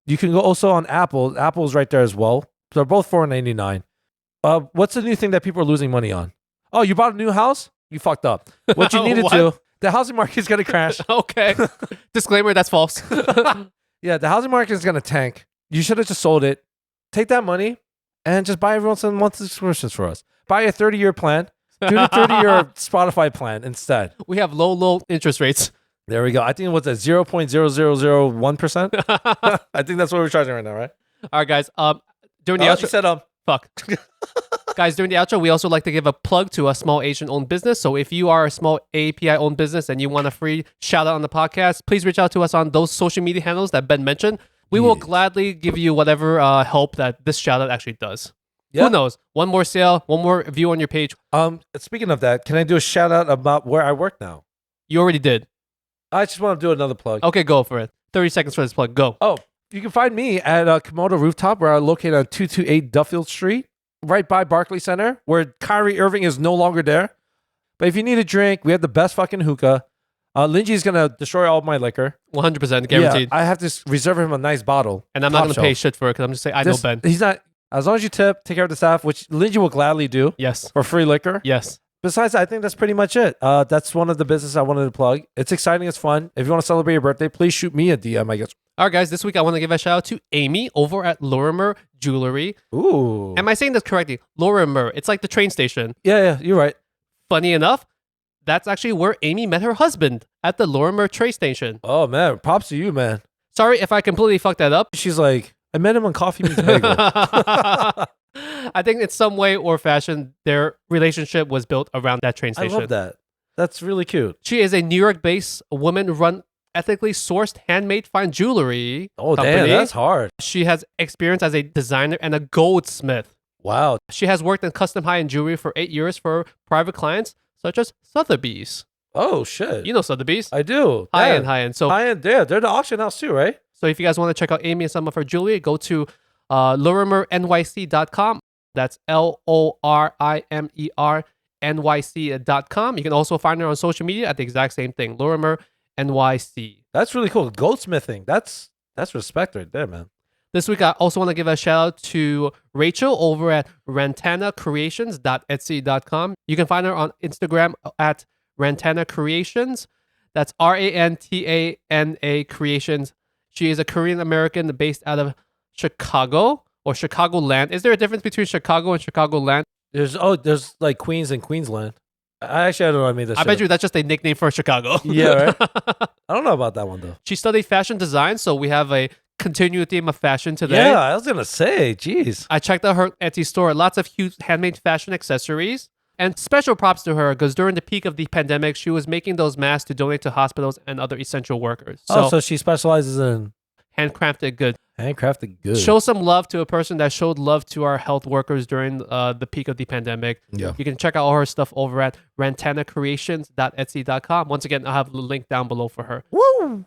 B: You can go also on Apple. Apple's right there as well. They're both $4.99. What's the new thing that people are losing money on? Oh, you bought a new house? You fucked up. What you needed to, the housing market is going to crash.
A: Okay. Disclaimer, that's false.
B: Yeah, the housing market is going to tank. You should have just sold it. Take that money and just buy everyone some monthly subscriptions for us. Buy a 30-year plan. Do the 30-year Spotify plan instead.
A: We have low interest rates.
B: There we go. I think it was at 0.0001%. I think that's what we're charging right now, right?
A: All right, guys. During the
B: You
A: outro,
B: said
A: fuck. Guys, during the outro, we also like to give a plug to a small Asian-owned business. So if you are a small AAPI-owned business and you want a free shout-out on the podcast, please reach out to us on those social media handles that Ben mentioned. We will gladly give you whatever help that this shout-out actually does.
B: Yeah.
A: Who knows? One more sale, one more view on your page.
B: Speaking of that, can I do a shout out about where I work now?
A: You already did.
B: I just want to do another plug.
A: Okay, go for it. 30 seconds for this plug. Go.
B: Oh, you can find me at Komodo Rooftop, where I'm located on 228 Duffield Street, right by Barclays Center, where Kyrie Irving is no longer there. But if you need a drink, we have the best fucking hookah. Lingjie's going to destroy all my liquor.
A: 100% guaranteed.
B: Yeah, I have to reserve him a nice bottle.
A: And I'm not going to pay shit for it because I'm just saying, I know Ben.
B: He's not, as long as you tip, take care of the staff, which Lingjie will gladly do.
A: Yes.
B: For free liquor.
A: Yes.
B: Besides, I think that's pretty much it. That's one of the businesses I wanted to plug. It's exciting. It's fun. If you want to celebrate your birthday, please shoot me a DM, I guess.
A: All right, guys. This week, I want to give a shout out to Amy over at Lorimer Jewelery.
B: Ooh.
A: Am I saying this correctly? Lorimer. It's like the train station.
B: Yeah, you're right.
A: Funny enough, that's actually where Amy met her husband, at the Lorimer train station.
B: Oh, man. Props to you, man.
A: Sorry if I completely fucked that up.
B: She's like, I met him on Coffee Meets Bagel.
A: I think in some way or fashion, their relationship was built around that train
B: I
A: station.
B: love that. That's really cute.
A: She is a New York-based woman-run, ethically sourced, handmade fine jewelry company.
B: Damn, that's hard.
A: She has experience as a designer and a goldsmith.
B: Wow.
A: She has worked in custom high-end jewelry for 8 years for private clients, such as Sotheby's.
B: Oh, shit.
A: You know Sotheby's.
B: I do.
A: High-end, high-end. So
B: high-end, yeah. They're the auction house too, right?
A: So if you guys want to check out Amy and some of her jewelry, go to LorimerNYC.com. That's LorimerNYC.com. You can also find her on social media at the exact same thing, LorimerNYC.
B: That's really cool. Goldsmithing. That's respect right there, man.
A: This week, I also want to give a shout out to Rachel over at rantanacreations.etsy.com. You can find her on Instagram at Rantana Creations. That's Rantana Creations. She is a Korean American based out of Chicago or Chicagoland. Is there a difference between Chicago and Chicagoland?
B: There's like Queens and Queensland. I don't know. I mean,
A: I bet you that's just a nickname for Chicago.
B: Yeah, right. I don't know about that one though.
A: She studied fashion design, so we have a continued theme of fashion today.
B: Yeah, I was gonna say, geez.
A: I checked out her Etsy store. Lots of huge handmade fashion accessories. And special props to her because during the peak of the pandemic, she was making those masks to donate to hospitals and other essential workers.
B: So she specializes in
A: handcrafted goods.
B: Handcrafted goods.
A: Show some love to a person that showed love to our health workers during the peak of the pandemic.
B: Yeah.
A: You can check out all her stuff over at rantanacreations.etsy.com. Once again, I'll have the link down below for her.
B: Woo!
A: All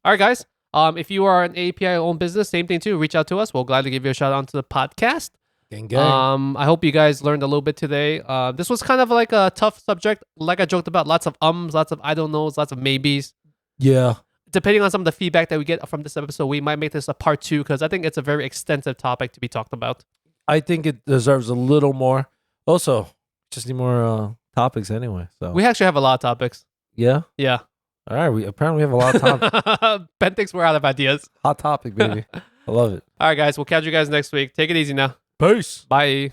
A: right, guys. If you are an AAPI-owned business, same thing too. Reach out to us. We'll gladly give you a shout out to the podcast.
B: Gang, gang.
A: I hope you guys learned a little bit today. This was kind of like a tough subject. Like I joked about, lots of lots of I don't knows, lots of maybes.
B: Yeah.
A: Depending on some of the feedback that we get from this episode, we might make this a part 2 because I think it's a very extensive topic to be talked about.
B: I think it deserves a little more. Also, just need more topics anyway. So
A: we actually have a lot of topics.
B: Yeah.
A: Yeah.
B: All right. We apparently have a lot of topics.
A: Ben thinks we're out of ideas.
B: Hot topic, baby. I love it.
A: All right, guys. We'll catch you guys next week. Take it easy now.
B: Peace.
A: Bye.